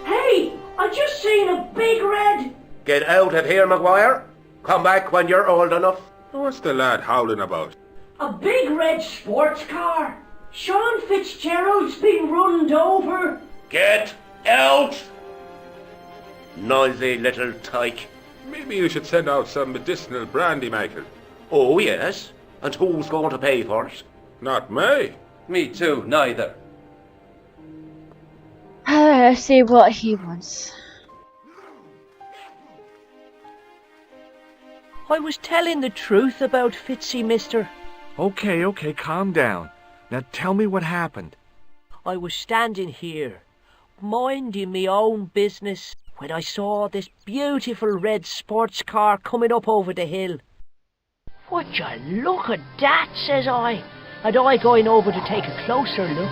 Hey, I just seen a big red. Get out of here, Maguire. Come back when you're old enough. What's the lad howling about? A big red sports car. Sean Fitzgerald's been runned over. Get out! Noisy little tyke. Maybe you should send out some medicinal brandy maker. Oh, yes. And who's going to pay for it? Not me. Me too, neither. Let's see what he wants. I was telling the truth about Fitzy, mister. Okay, calm down. Now tell me what happened. I was standing here, minding me own business, when I saw this beautiful red sports car coming up over the hill. Would you look at that, says I, and I going over to take a closer look.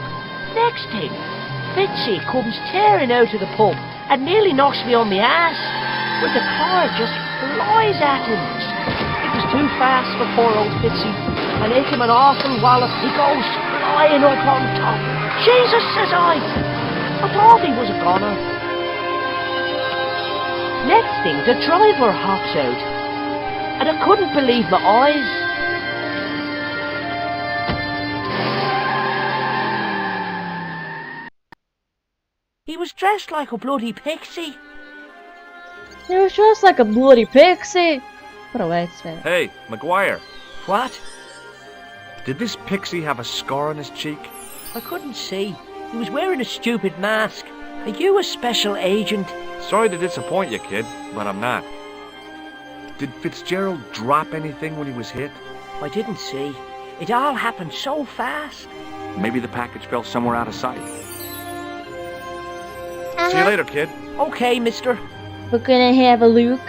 Next thing, Fitzy comes tearing out of the pub and nearly knocks me on my ass, when the car just flies at him. It was too fast for poor old Fitzy, and hit him an awful wallop. He goes flying up on top. Jesus, says I thought he was a goner. Next thing, the driver hops out, and I couldn't believe my eyes. He was dressed like a bloody pixie. He was just like a bloody pixie. What a way to say it. Hey, Maguire. What? Did this pixie have a scar on his cheek? I couldn't see. He was wearing a stupid mask. Are you a special agent? Sorry to disappoint you, kid, but I'm not. Did Fitzgerald drop anything when he was hit? I didn't see. It all happened so fast. Maybe the package fell somewhere out of sight. See you later, kid. Okay, mister. We're gonna have a look.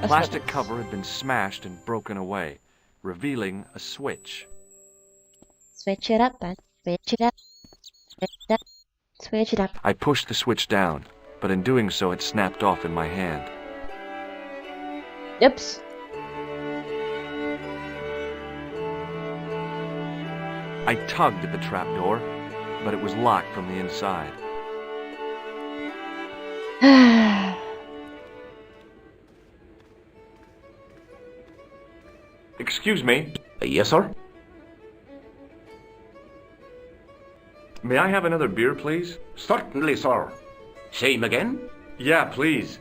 The plastic cover had been smashed and broken away, revealing a switch. Switch it up, man. Switch it up. Switch it up. Switch it up. I pushed the switch down, but in doing so it snapped off in my hand. Oops. I tugged at the trapdoor, but it was locked from the inside. Excuse me. Yes, sir? May I have another beer, please? Certainly, sir. Same again? Yeah, please.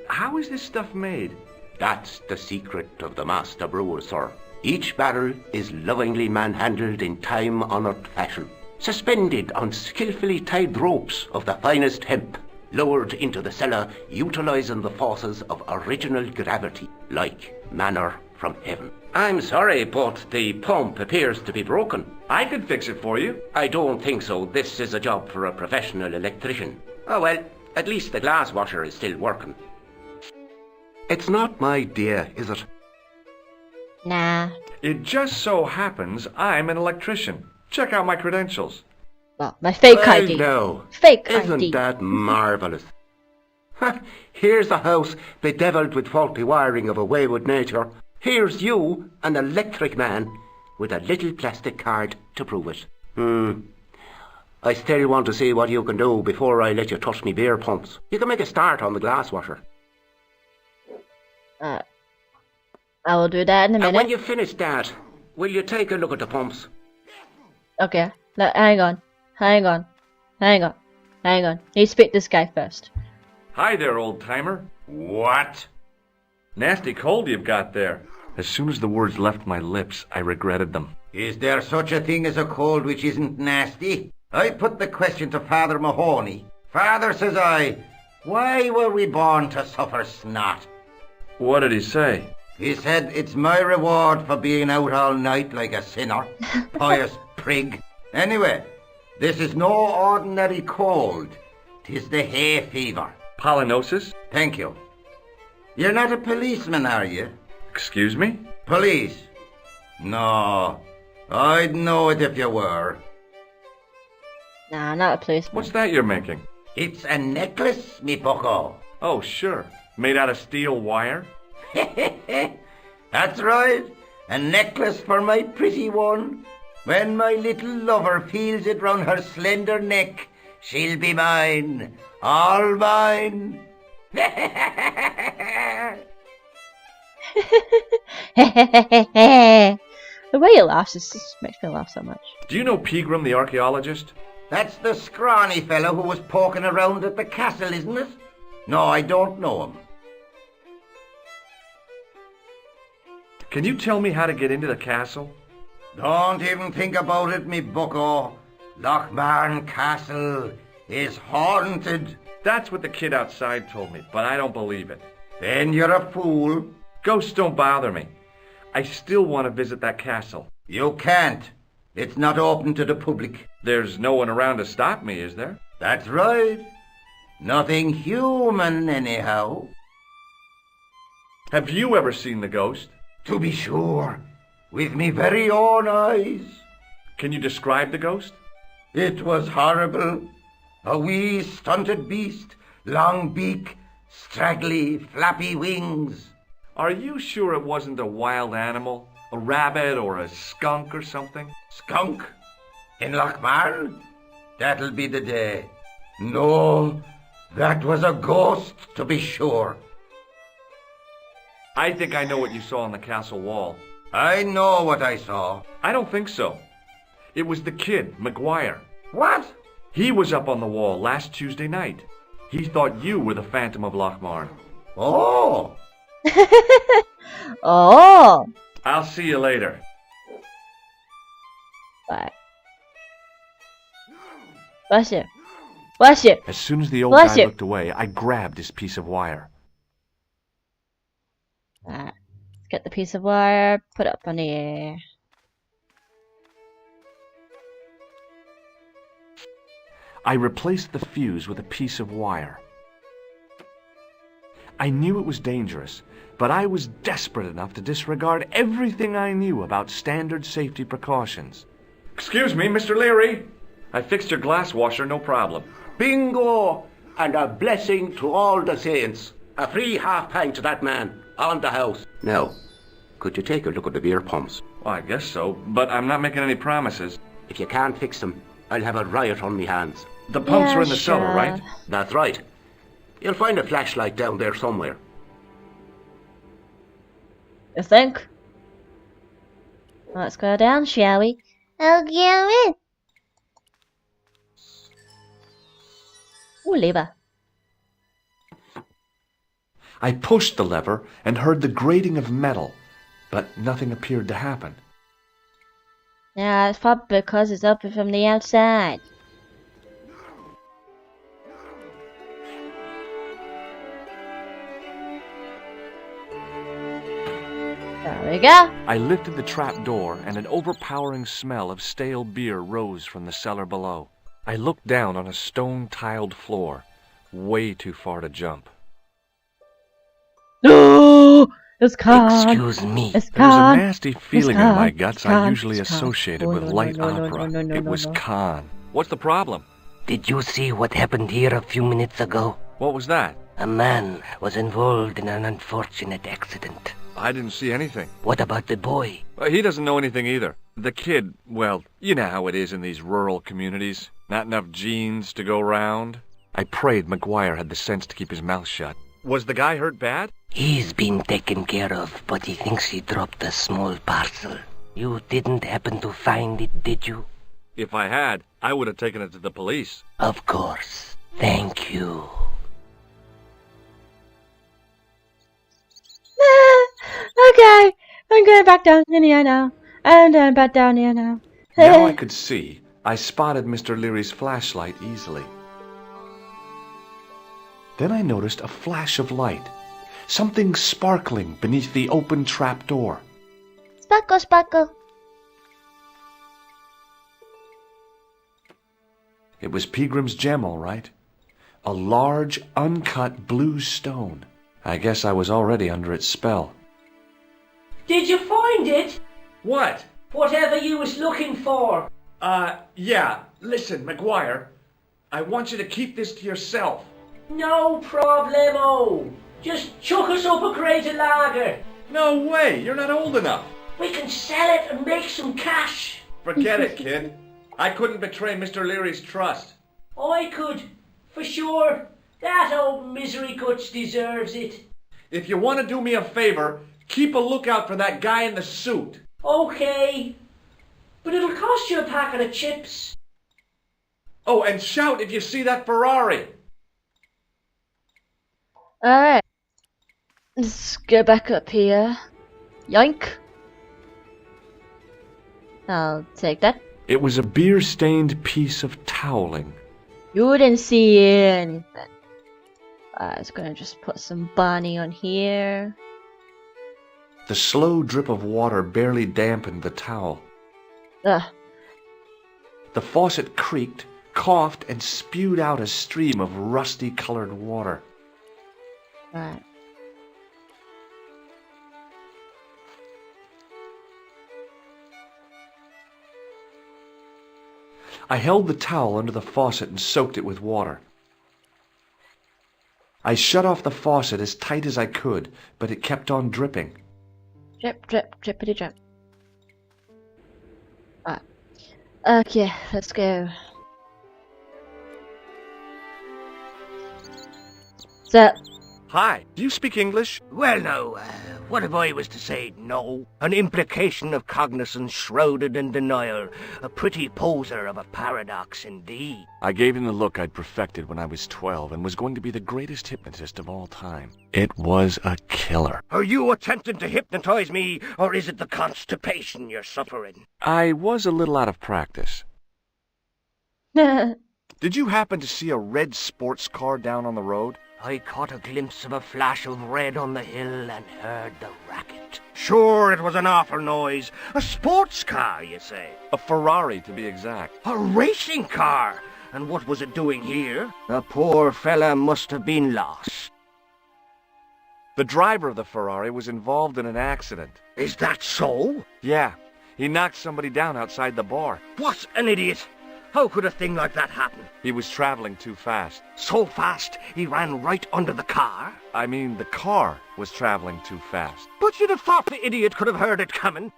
How is this stuff made? That's the secret of the master brewer, sir. Each barrel is lovingly manhandled in time-honoured fashion, suspended on skillfully tied ropes of the finest hemp, lowered into the cellar utilising the forces of original gravity, like manna from heaven. I'm sorry, but the pump appears to be broken. I could fix it for you. I don't think so. This is a job for a professional electrician. Oh well, at least the glass washer is still working. It's not my dear, is it? Nah. It just so happens I'm an electrician. Check out my credentials. Well, my fake Well, ID. no. Fake Isn't ID. that marvellous? Here's a house bedevilled with faulty wiring of a wayward nature. Here's you, an electric man, with a little plastic card to prove it. I still want to see what you can do before I let you touch me beer pumps. You can make a start on the glass washer. I will do that in a minute. And when you finish that, will you take a look at the pumps? Okay. Hang on. Need to speak to this guy first. Hi there, old-timer. What? Nasty cold you've got there. As soon as the words left my lips, I regretted them. Is there such a thing as a cold which isn't nasty? I put the question to Father Mahoney. Father, says I, why were we born to suffer snot? What did he say? He said, it's my reward for being out all night like a sinner. Pious prig. Anyway, this is no ordinary cold. 'Tis the hay fever. Pollinosis? Thank you. You're not a policeman, are you? Excuse me? Police? No, I'd know it if you were. Nah, not a policeman. What's that you're making? It's a necklace, me bucko. Oh, sure. Made out of steel wire? That's right. A necklace for my pretty one. When my little lover feels it round her slender neck, she'll be mine. All mine. The way he laughs just makes me laugh so much. Do you know Pegram the archaeologist? That's the scrawny fellow who was poking around at the castle, isn't it? No, I don't know him. Can you tell me how to get into the castle? Don't even think about it, me bucko. Lochmarn Castle is haunted. That's what the kid outside told me, but I don't believe it. Then you're a fool. Ghosts don't bother me. I still want to visit that castle. You can't. It's not open to the public. There's no one around to stop me, is there? That's right. Nothing human, anyhow. Have you ever seen the ghost? To be sure. With me very own eyes. Can you describe the ghost? It was horrible. A wee stunted beast, long beak, straggly, flappy wings. Are you sure it wasn't a wild animal? A rabbit or a skunk or something? Skunk? In Lochmarn? That'll be the day. No, that was a ghost, to be sure. I think I know what you saw on the castle wall. I know what I saw. I don't think so. It was the kid, McGuire. What? He was up on the wall last Tuesday night. He thought you were the Phantom of Lochmarn. Oh! Oh! I'll see you later. Bye. Bless you. Bless you. As soon as the old Bless guy you. looked away, I grabbed his piece of wire. Alright. Let's get the piece of wire, put it up on the air. I replaced the fuse with a piece of wire. I knew it was dangerous, but I was desperate enough to disregard everything I knew about standard safety precautions. Excuse me, Mr. Leary. I fixed your glass washer, no problem. Bingo! And a blessing to all the saints. A free half-pint to that man, on the house. Now, could you take a look at the beer pumps? Well, I guess so, but I'm not making any promises. If you can't fix them, I'll have a riot on me hands. The pumps Yeah, are in the cellar, sure. right? That's right. You'll find a flashlight down there somewhere. You think? Let's go down, shall we? I'll go in. Ooh, lever. I pushed the lever and heard the grating of metal, but nothing appeared to happen. Yeah, it's probably because it's open from the outside. So, There we go. I lifted the trap door, and an overpowering smell of stale beer rose from the cellar below. I looked down on a stone-tiled floor, way too far to jump. No! It's Khan. Excuse me. It's There was a Khan. nasty feeling in my guts I Khan. usually It's Khan. associated Oh, with no, light no, no, opera. no, no, It no, was no. Khan. What's the problem? Did you see what happened here a few minutes ago? What was that? A man was involved in an unfortunate accident. I didn't see anything. What about the boy? He doesn't know anything either. The kid, well, you know how it is in these rural communities. Not enough genes to go round. I prayed McGuire had the sense to keep his mouth shut. Was the guy hurt bad? He's been taken care of, but he thinks he dropped a small parcel. You didn't happen to find it, did you? If I had, I would have taken it to the police. Of course. Thank you. Okay, I'm going back down in here now. And I'm back down here now. Now I could see. I spotted Mr. Leary's flashlight easily. Then I noticed a flash of light. Something sparkling beneath the open trap door. Sparkle, sparkle. It was Peagram's gem, all right. A large, uncut blue stone. I guess I was already under its spell. Did you find it? What? Whatever you was looking for. Yeah. Listen, McGuire, I want you to keep this to yourself. No problemo. Just chuck us up a crate of lager. No way, you're not old enough. We can sell it and make some cash. Forget it, kid. I couldn't betray Mr. Leary's trust. I could, for sure. That old misery guts deserves it. If you want to do me a favor, keep a lookout for that guy in the suit. Okay. But it'll cost you a packet of chips. Oh, and shout if you see that Ferrari. Alright. Let's go back up here. Yoink. I'll take that. It was a beer-stained piece of toweling. You didn't see anything. I was gonna just put some Bonnie on here. The slow drip of water barely dampened the towel. Ugh. The faucet creaked, coughed, and spewed out a stream of rusty-colored water. Right. I held the towel under the faucet and soaked it with water. I shut off the faucet as tight as I could, but it kept on dripping. Drip, drip, drippity drip. Right. Okay, let's go. So, Hi, do you speak English? Well, no, what if I was to say no? An implication of cognizance shrouded in denial. A pretty poser of a paradox indeed. I gave him the look I'd perfected when I was 12 and was going to be the greatest hypnotist of all time. It was a killer. Are you attempting to hypnotize me, or is it the constipation you're suffering? I was a little out of practice. Did you happen to see a red sports car down on the road? I caught a glimpse of a flash of red on the hill and heard the racket. Sure, it was an awful noise. A sports car, you say? A Ferrari, to be exact. A racing car? And what was it doing here? The poor fella must have been lost. The driver of the Ferrari was involved in an accident. Is that so? Yeah, he knocked somebody down outside the bar. What an idiot! How could a thing like that happen? He was traveling too fast. So fast, he ran right under the car? I mean, the car was traveling too fast. But you'd have thought the idiot could have heard it coming.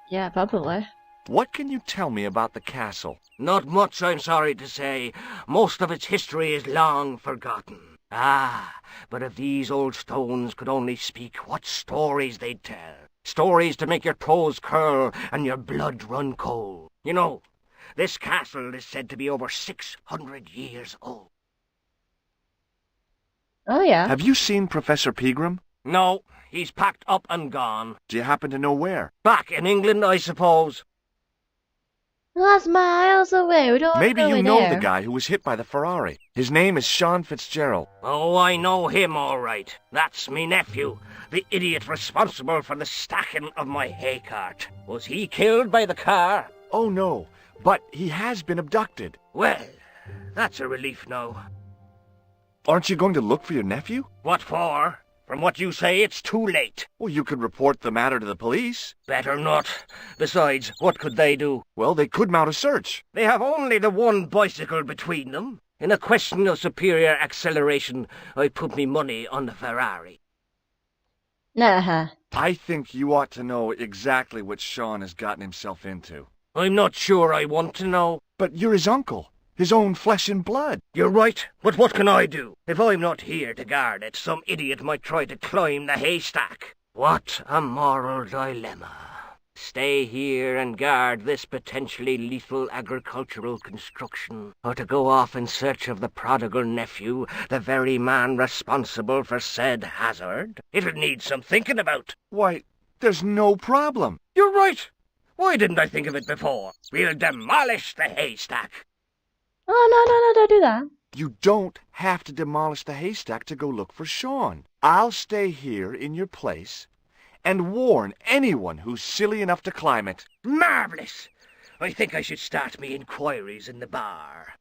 yeah, probably. What can you tell me about the castle? Not much, I'm sorry to say. Most of its history is long forgotten. Ah, but if these old stones could only speak, what stories they'd tell. Stories to make your toes curl and your blood run cold. You know, this castle is said to be over 600 years old. Oh, yeah. Have you seen Professor Pegram? No, he's packed up and gone. Do you happen to know where? Back in England, I suppose. That's miles away. We don't Maybe go you in know there. the guy who was hit by the Ferrari. His name is Sean Fitzgerald. Oh, I know him all right. That's me nephew. the idiot responsible for the stacking of my hay cart. Was he killed by the car? Oh, no, but he has been abducted. Well, that's a relief now. Aren't you going to look for your nephew? What for? From what you say, it's too late. Well, you could report the matter to the police. Better not. Besides, what could they do? Well, they could mount a search. They have only the one bicycle between them. In a question of superior acceleration, I put me money on the Ferrari. Nah. I think you ought to know exactly what Sean has gotten himself into. I'm not sure I want to know. But you're his uncle. His own flesh and blood. You're right, but what can I do? If I'm not here to guard it, some idiot might try to climb the haystack. What a moral dilemma. Stay here and guard this potentially lethal agricultural construction, or to go off in search of the prodigal nephew, the very man responsible for said hazard? It'll need some thinking about. Why, there's no problem. You're right. Why didn't I think of it before? We'll demolish the haystack. Oh, no, don't do that. You don't have to demolish the haystack to go look for Sean. I'll stay here in your place and warn anyone who's silly enough to climb it. Marvellous! I think I should start me inquiries in the bar.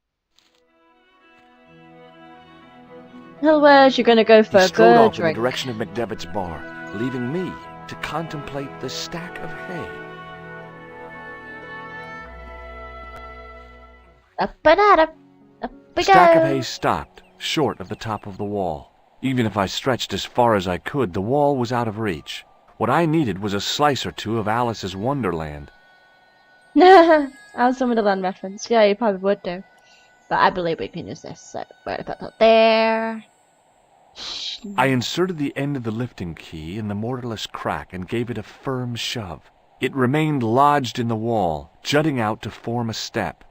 Hell, where's you gonna go for He a strode good off in the drink? direction of McDevitt's bar, leaving me to contemplate the stack of hay. Up and at up we The stack go. of hay stopped, short of the top of the wall. Even if I stretched as far as I could, the wall was out of reach. What I needed was a slice or two of Alice's Wonderland. I was some of the land reference. Yeah, you probably would do. But I believe we can use this. So we're gonna put that there. I inserted the end of the lifting key in the mortarless crack and gave it a firm shove. It remained lodged in the wall, jutting out to form a step.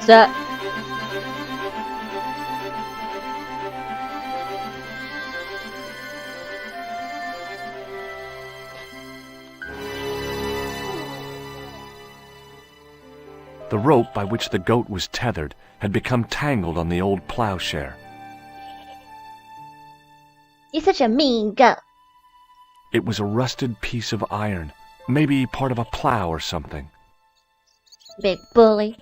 So The rope by which the goat was tethered had become tangled on the old plowshare. you're such a mean goat. It was a rusted piece of iron, maybe part of a plow or something. Big bully.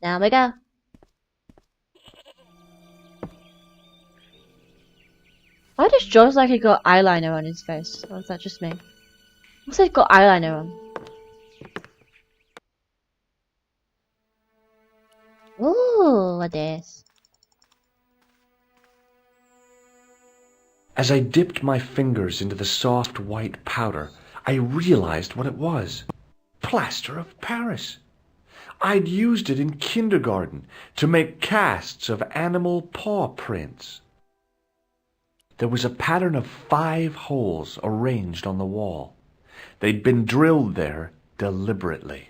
Down we go. Why does George like he got eyeliner on his face? Or is that just me? Looks like he got eyeliner on. Ooh, what is? As I dipped my fingers into the soft white powder, I realized what it was. Plaster of Paris. I'd used it in kindergarten to make casts of animal paw prints. There was a pattern of 5 holes arranged on the wall. They'd been drilled there deliberately.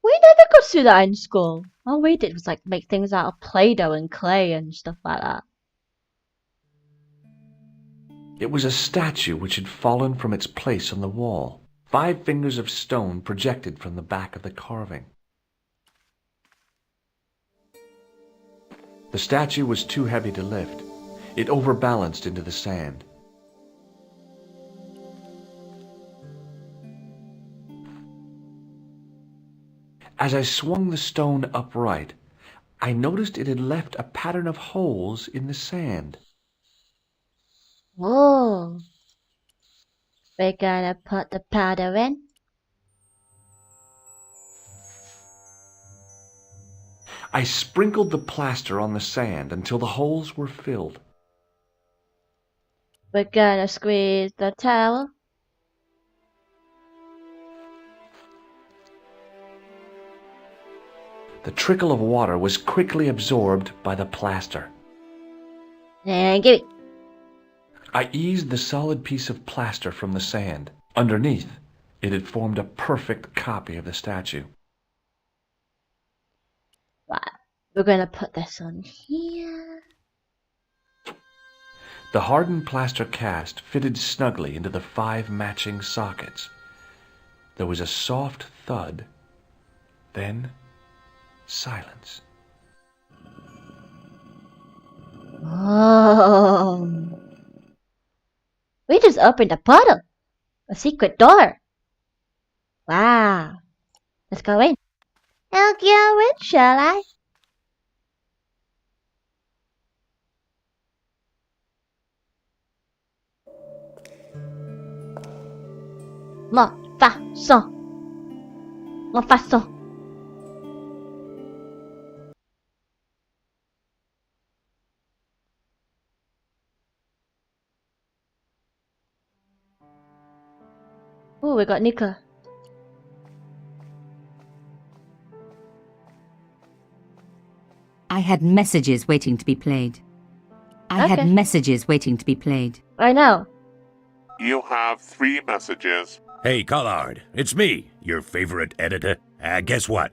We never got to do that in school. All we did was like make things out of Play-Doh and clay and stuff like that. It was a statue which had fallen from its place on the wall. 5 fingers of stone projected from the back of the carving. The statue was too heavy to lift. It overbalanced into the sand. As I swung the stone upright, I noticed it had left a pattern of holes in the sand. Whoa. We're gonna put the powder in. I sprinkled the plaster on the sand until the holes were filled. We're gonna squeeze the towel. The trickle of water was quickly absorbed by the plaster. And give it. I eased the solid piece of plaster from the sand. Underneath, it had formed a perfect copy of the statue. Right. We're gonna put this on here. The hardened plaster cast fitted snugly into the 5 matching sockets. There was a soft thud. Then silence. Oh. We just opened a portal. A secret door. Wow. Let's go in. I'll go in, shall I? Mo, fa, son. Mo, fa, son. Oh, we got Nika. I had messages waiting to be played. I had messages waiting to be played. I know. You have 3 messages. Hey, Collard, it's me, your favorite editor. Guess what?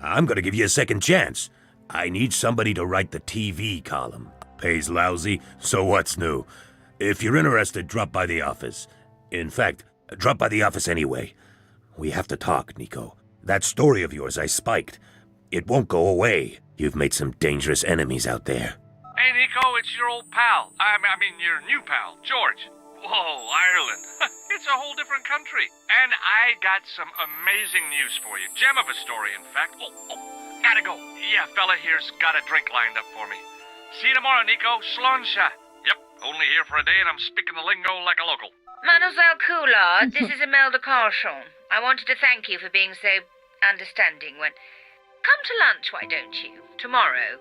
I'm gonna give you a second chance. I need somebody to write the TV column. Pays lousy, so what's new? If you're interested, drop by the office. In fact, drop by the office anyway. We have to talk, Nico. That story of yours I spiked. It won't go away. You've made some dangerous enemies out there. Hey, Nico, it's your old pal. I mean, your new pal, George. Whoa, Ireland. It's a whole different country. And I got some amazing news for you. Gem of a story, in fact. Oh, gotta go. Yeah, fella here's got a drink lined up for me. See you tomorrow, Nico. Slonsha. Yep, only here for a day and I'm speaking the lingo like a local. Mademoiselle Coulard, this is Imelda Carchon. I wanted to thank you for being so understanding when... Come to lunch, why don't you? Tomorrow.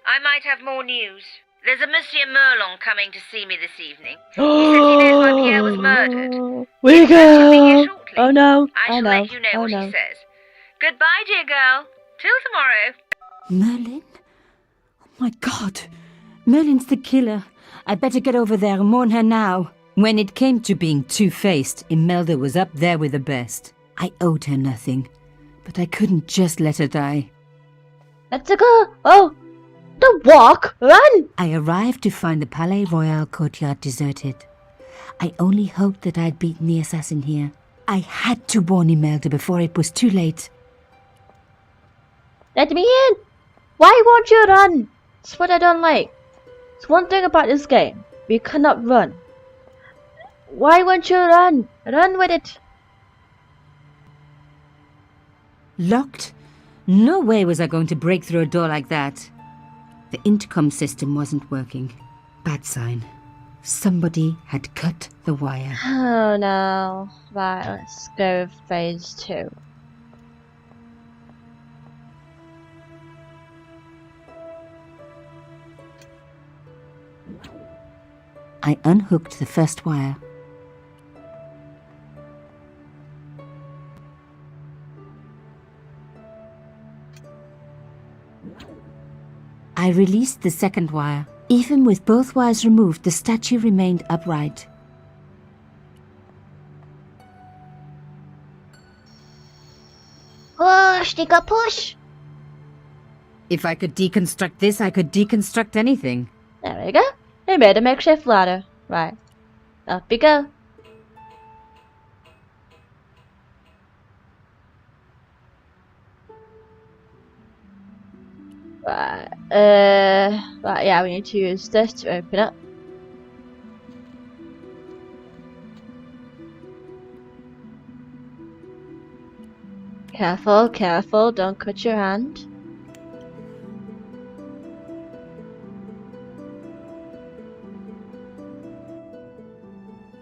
I might have more news. There's a Monsieur Merlon coming to see me this evening. He says he knows why Pierre was murdered. We He'll be here go. shortly. Oh no. I shall let you know what he says. Goodbye, dear girl. Till tomorrow. Merlin? Oh my God. Merlin's the killer. I'd better get over there and warn her now. When it came to being two-faced, Imelda was up there with the best. I owed her nothing, but I couldn't just let her die. Let's go. Oh. Don't walk. Run. I arrived to find the Palais Royal courtyard deserted. I only hoped that I'd beaten the assassin here. I had to warn Imelda before it was too late. Let me in. Why won't you run? That's what I don't like. It's one thing about this game. We cannot run. Why won't you run? Run with it. Locked? No way was I going to break through a door like that. The intercom system wasn't working. Bad sign. Somebody had cut the wire. Oh no. Right, let's go with phase 2. I unhooked the first wire. I released the second wire. Even with both wires removed, the statue remained upright. Push, Nico, push! If I could deconstruct this, I could deconstruct anything. There we go. We made a makeshift ladder. Right. Up we go. Right. Right, yeah, we need to use this to open up. Careful, careful, don't cut your hand.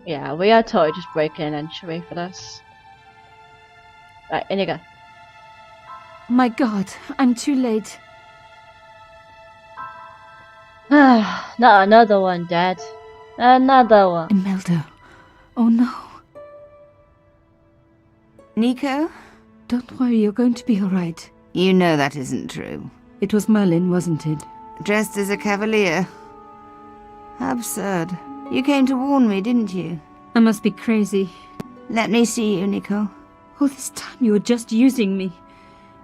Yeah, we are totally just breaking an entry for this. Right, in you go. My God, I'm too late. Not another one, Dad. Another one. Imelda. Oh no. Nico? Don't worry, you're going to be alright. You know that isn't true. It was Merlin, wasn't it? Dressed as a cavalier. How absurd. You came to warn me, didn't you? I must be crazy. Let me see you, Nico. All this time you were just using me.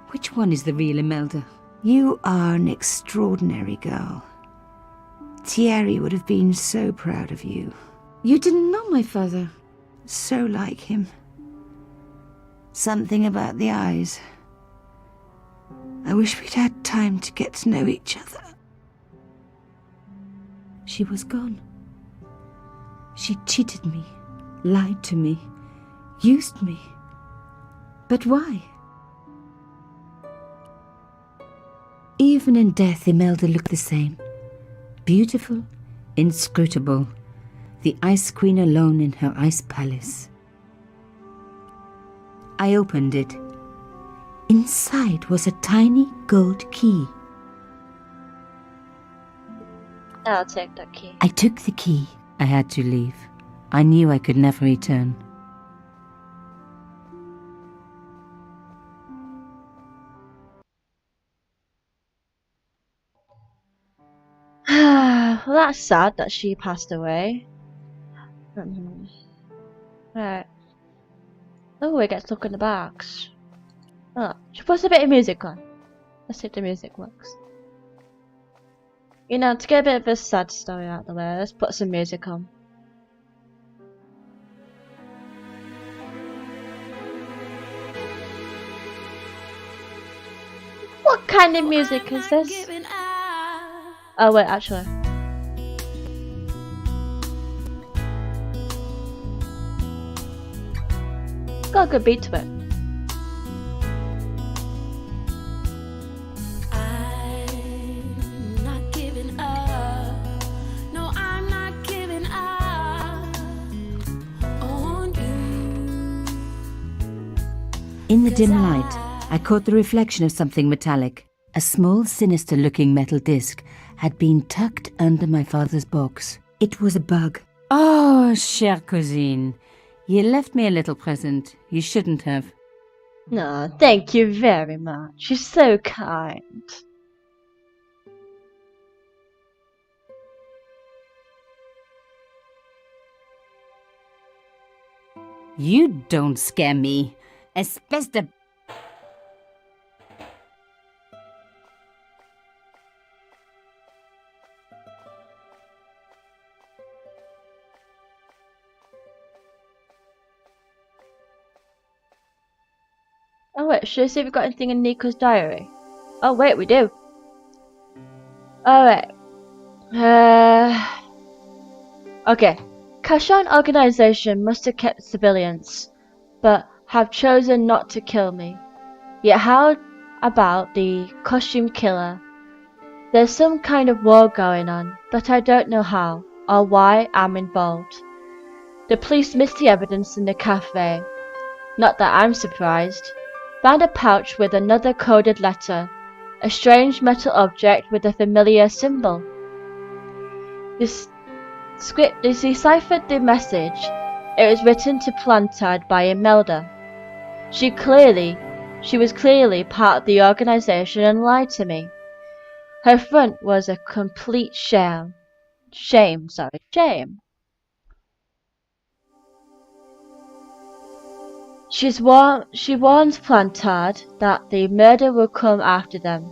Which one is the real Imelda? You are an extraordinary girl. Thierry would have been so proud of you. You didn't know my father. So like him. Something about the eyes. I wish we'd had time to get to know each other. She was gone. She cheated me, lied to me, used me. But why? Even in death, Imelda looked the same. Beautiful, inscrutable, the Ice Queen alone in her ice palace. I opened it. Inside was a tiny gold key. I'll take that key. I took the key. I had to leave. I knew I could never return. Well, that's sad that she passed away. Right. Oh, it gets stuck in the box. Oh, she puts a bit of music on. Let's see if the music works. You know, to get a bit of a sad story out of the way, let's put some music on. What kind of music is this? Oh wait, actually. Got a good beat to it. In the dim light, I caught the reflection of something metallic. A small, sinister-looking metal disc had been tucked under my father's box. It was a bug. Oh, chère cousine, you left me a little present. You shouldn't have. No, thank you very much. You're so kind. You don't scare me. Espèce de... Oh wait, should I see if we've got anything in Nico's diary? Oh wait, we do. Alright. Okay. Kashan organization must have kept civilians, but have chosen not to kill me. Yet how about the costume killer? There's some kind of war going on, but I don't know how or why I'm involved. The police missed the evidence in the cafe. Not that I'm surprised. Found a pouch with another coded letter, a strange metal object with a familiar symbol. This script deciphered the message. It was written to Plantard by Imelda. She was clearly part of the organization and lied to me. Her front was a complete sham. Shame. She warns Plantard that the murder will come after them.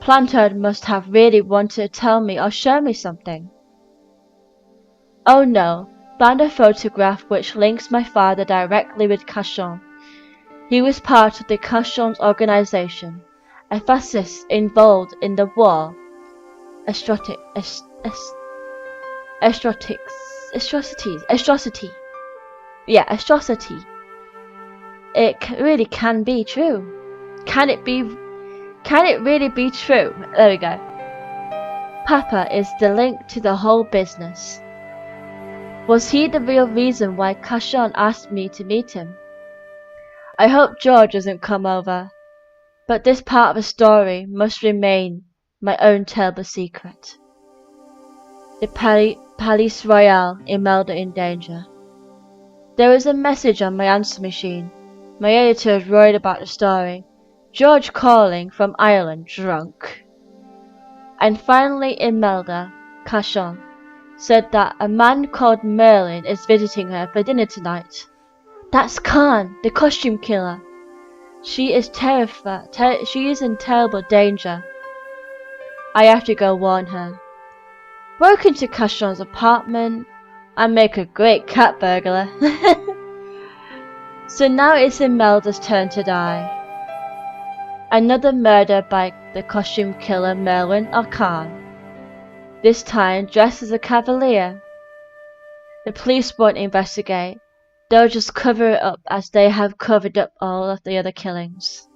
Plantard must have really wanted to tell me or show me something. Oh no, found a photograph which links my father directly with Cachon. He was part of the Cachon's organization, a fascist involved in the war. Atrocity. Yeah, atrocity. It really can be true. Can it really be true? There we go. Papa is the link to the whole business. Was he the real reason why Cachon asked me to meet him? I hope George doesn't come over, but this part of the story must remain my own terrible secret. The Palais Royal, Imelda in danger. There was a message on my answer machine. My editor is worried about the story. George calling from Ireland, drunk. And finally Imelda, Cachon, said that a man called Merlin is visiting her for dinner tonight. That's Khan, the costume killer. She is terrified. She is in terrible danger. I have to go warn her. Broke into Cachon's apartment and make a great cat burglar. So now it's Imelda's turn to die. Another murder by the costume killer Merlin Arcan, this time dressed as a cavalier. The police won't investigate, they'll just cover it up as they have covered up all of the other killings.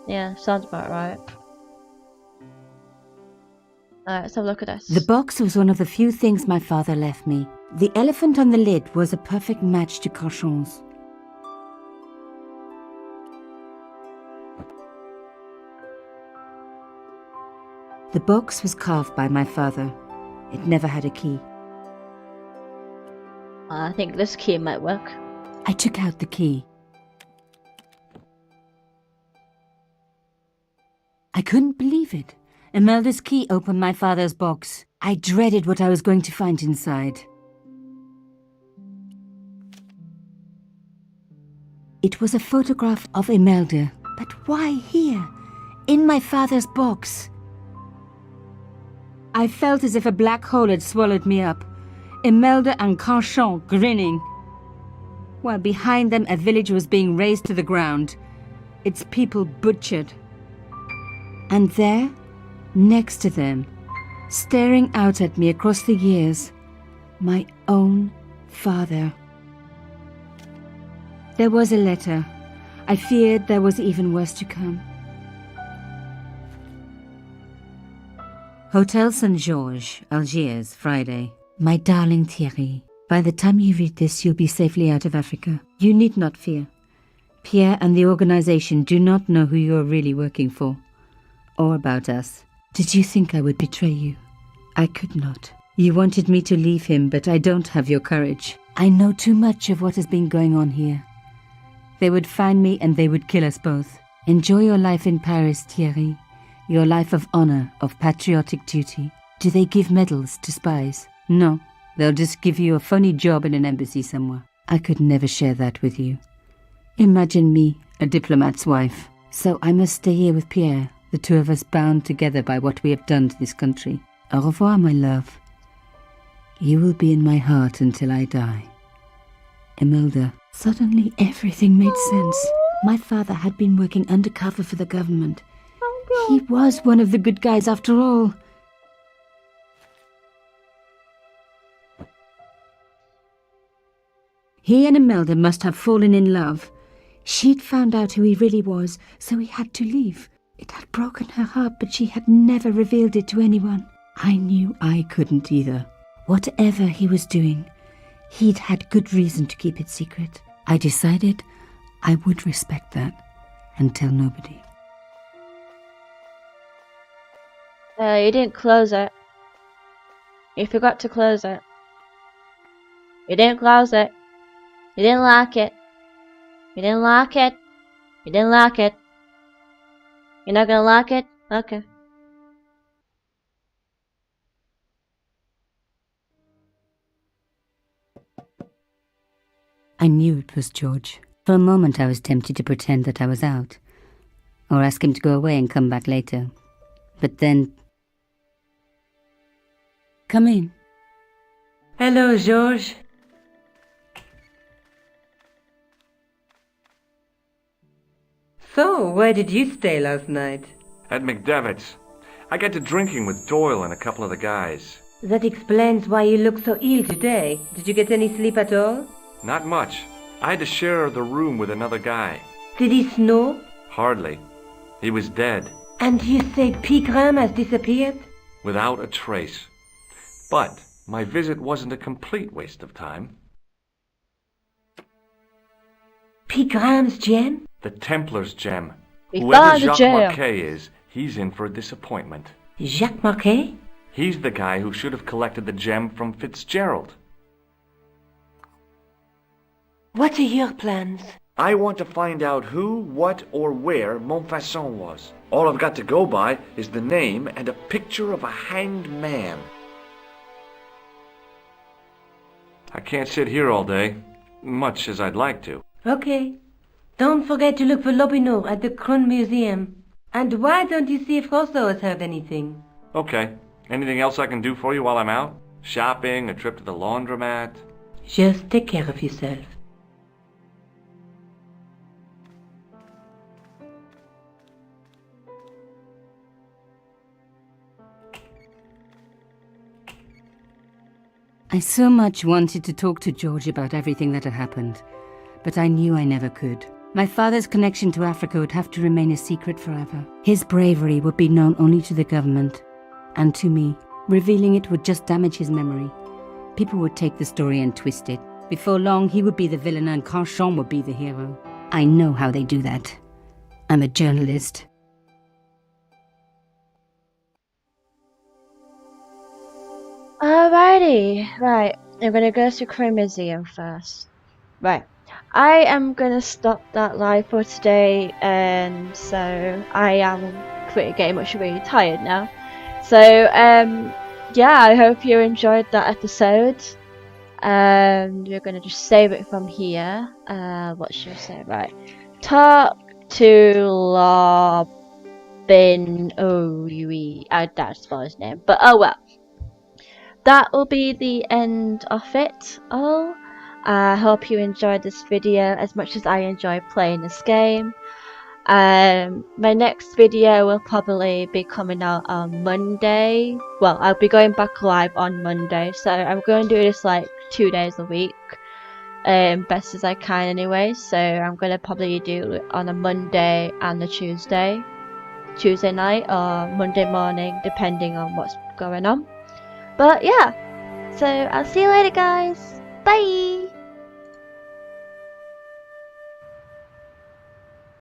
Yeah, sounds about right. Alright, let's have a look at this. The box was one of the few things my father left me. The elephant on the lid was a perfect match to Carchon's. The box was carved by my father. It never had a key. I think this key might work. I took out the key. I couldn't believe it. Imelda's key opened my father's box. I dreaded what I was going to find inside. It was a photograph of Imelda. But why here? In my father's box? I felt as if a black hole had swallowed me up. Imelda and Carchon grinning. While behind them a village was being razed to the ground. Its people butchered. And there, next to them, staring out at me across the years, my own father. There was a letter. I feared there was even worse to come. Hotel St. Georges, Algiers, Friday. My darling Thierry, by the time you read this, you'll be safely out of Africa. You need not fear. Pierre and the organization do not know who you're really working for, or about us. Did you think I would betray you? I could not. You wanted me to leave him, but I don't have your courage. I know too much of what has been going on here. They would find me and they would kill us both. Enjoy your life in Paris, Thierry. Your life of honor, of patriotic duty. Do they give medals to spies? No, they'll just give you a funny job in an embassy somewhere. I could never share that with you. Imagine me, a diplomat's wife. So I must stay here with Pierre, the two of us bound together by what we have done to this country. Au revoir, my love. You will be in my heart until I die. Imelda. Suddenly everything made sense. My father had been working undercover for the government. He was one of the good guys after all. He and Imelda must have fallen in love. She'd found out who he really was, so he had to leave. It had broken her heart, but she had never revealed it to anyone. I knew I couldn't either. Whatever he was doing, he'd had good reason to keep it secret. I decided I would respect that and tell nobody. You didn't close it. You forgot to close it. You didn't close it. You didn't lock it. You didn't lock it. You didn't lock it. You're not gonna lock it? Okay. I knew it was George. For a moment I was tempted to pretend that I was out, or ask him to go away and come back later. But then... Come in. Hello, George. So, where did you stay last night? At McDevitt's. I got to drinking with Doyle and a couple of the guys. That explains why you look so ill today. Did you get any sleep at all? Not much. I had to share the room with another guy. Did he snore? Hardly. He was dead. And you say Pigram has disappeared? Without a trace. But my visit wasn't a complete waste of time. Pigram's gem? The Templar's gem. We Whoever found the Jacques gem. Marquet is, he's in for a disappointment. Jacques Marquet? He's the guy who should have collected the gem from Fitzgerald. What are your plans? I want to find out who, what, or where Montfaucon was. All I've got to go by is the name and a picture of a hanged man. I can't sit here all day, much as I'd like to. Okay. Don't forget to look for Lobinot at the Krone Museum. And why don't you see if Rousseau has heard anything? Okay. Anything else I can do for you while I'm out? Shopping, a trip to the laundromat? Just take care of yourself. I so much wanted to talk to George about everything that had happened, but I knew I never could. My father's connection to Africa would have to remain a secret forever. His bravery would be known only to the government and to me. Revealing it would just damage his memory. People would take the story and twist it. Before long, he would be the villain and Carchon would be the hero. I know how they do that. I'm a journalist. Alrighty, right. I'm gonna go to Crime Museum first. Right. I am gonna stop that live for today, and so I am pretty getting much really tired now. So yeah, I hope you enjoyed that episode. We're gonna just save it from here. What should I say? Right. Talk to Robin. Oh, I don't spell his name, but oh well. That will be the end of it all. I hope you enjoyed this video as much as I enjoyed playing this game. My next video will probably be coming out on Monday. Well, I'll be going back live on Monday, so I'm going to do this like 2 days a week, best as I can anyway. So I'm going to probably do it on a Monday and a Tuesday night or Monday morning, depending on what's going on. But yeah, so I'll see you later, guys. Bye!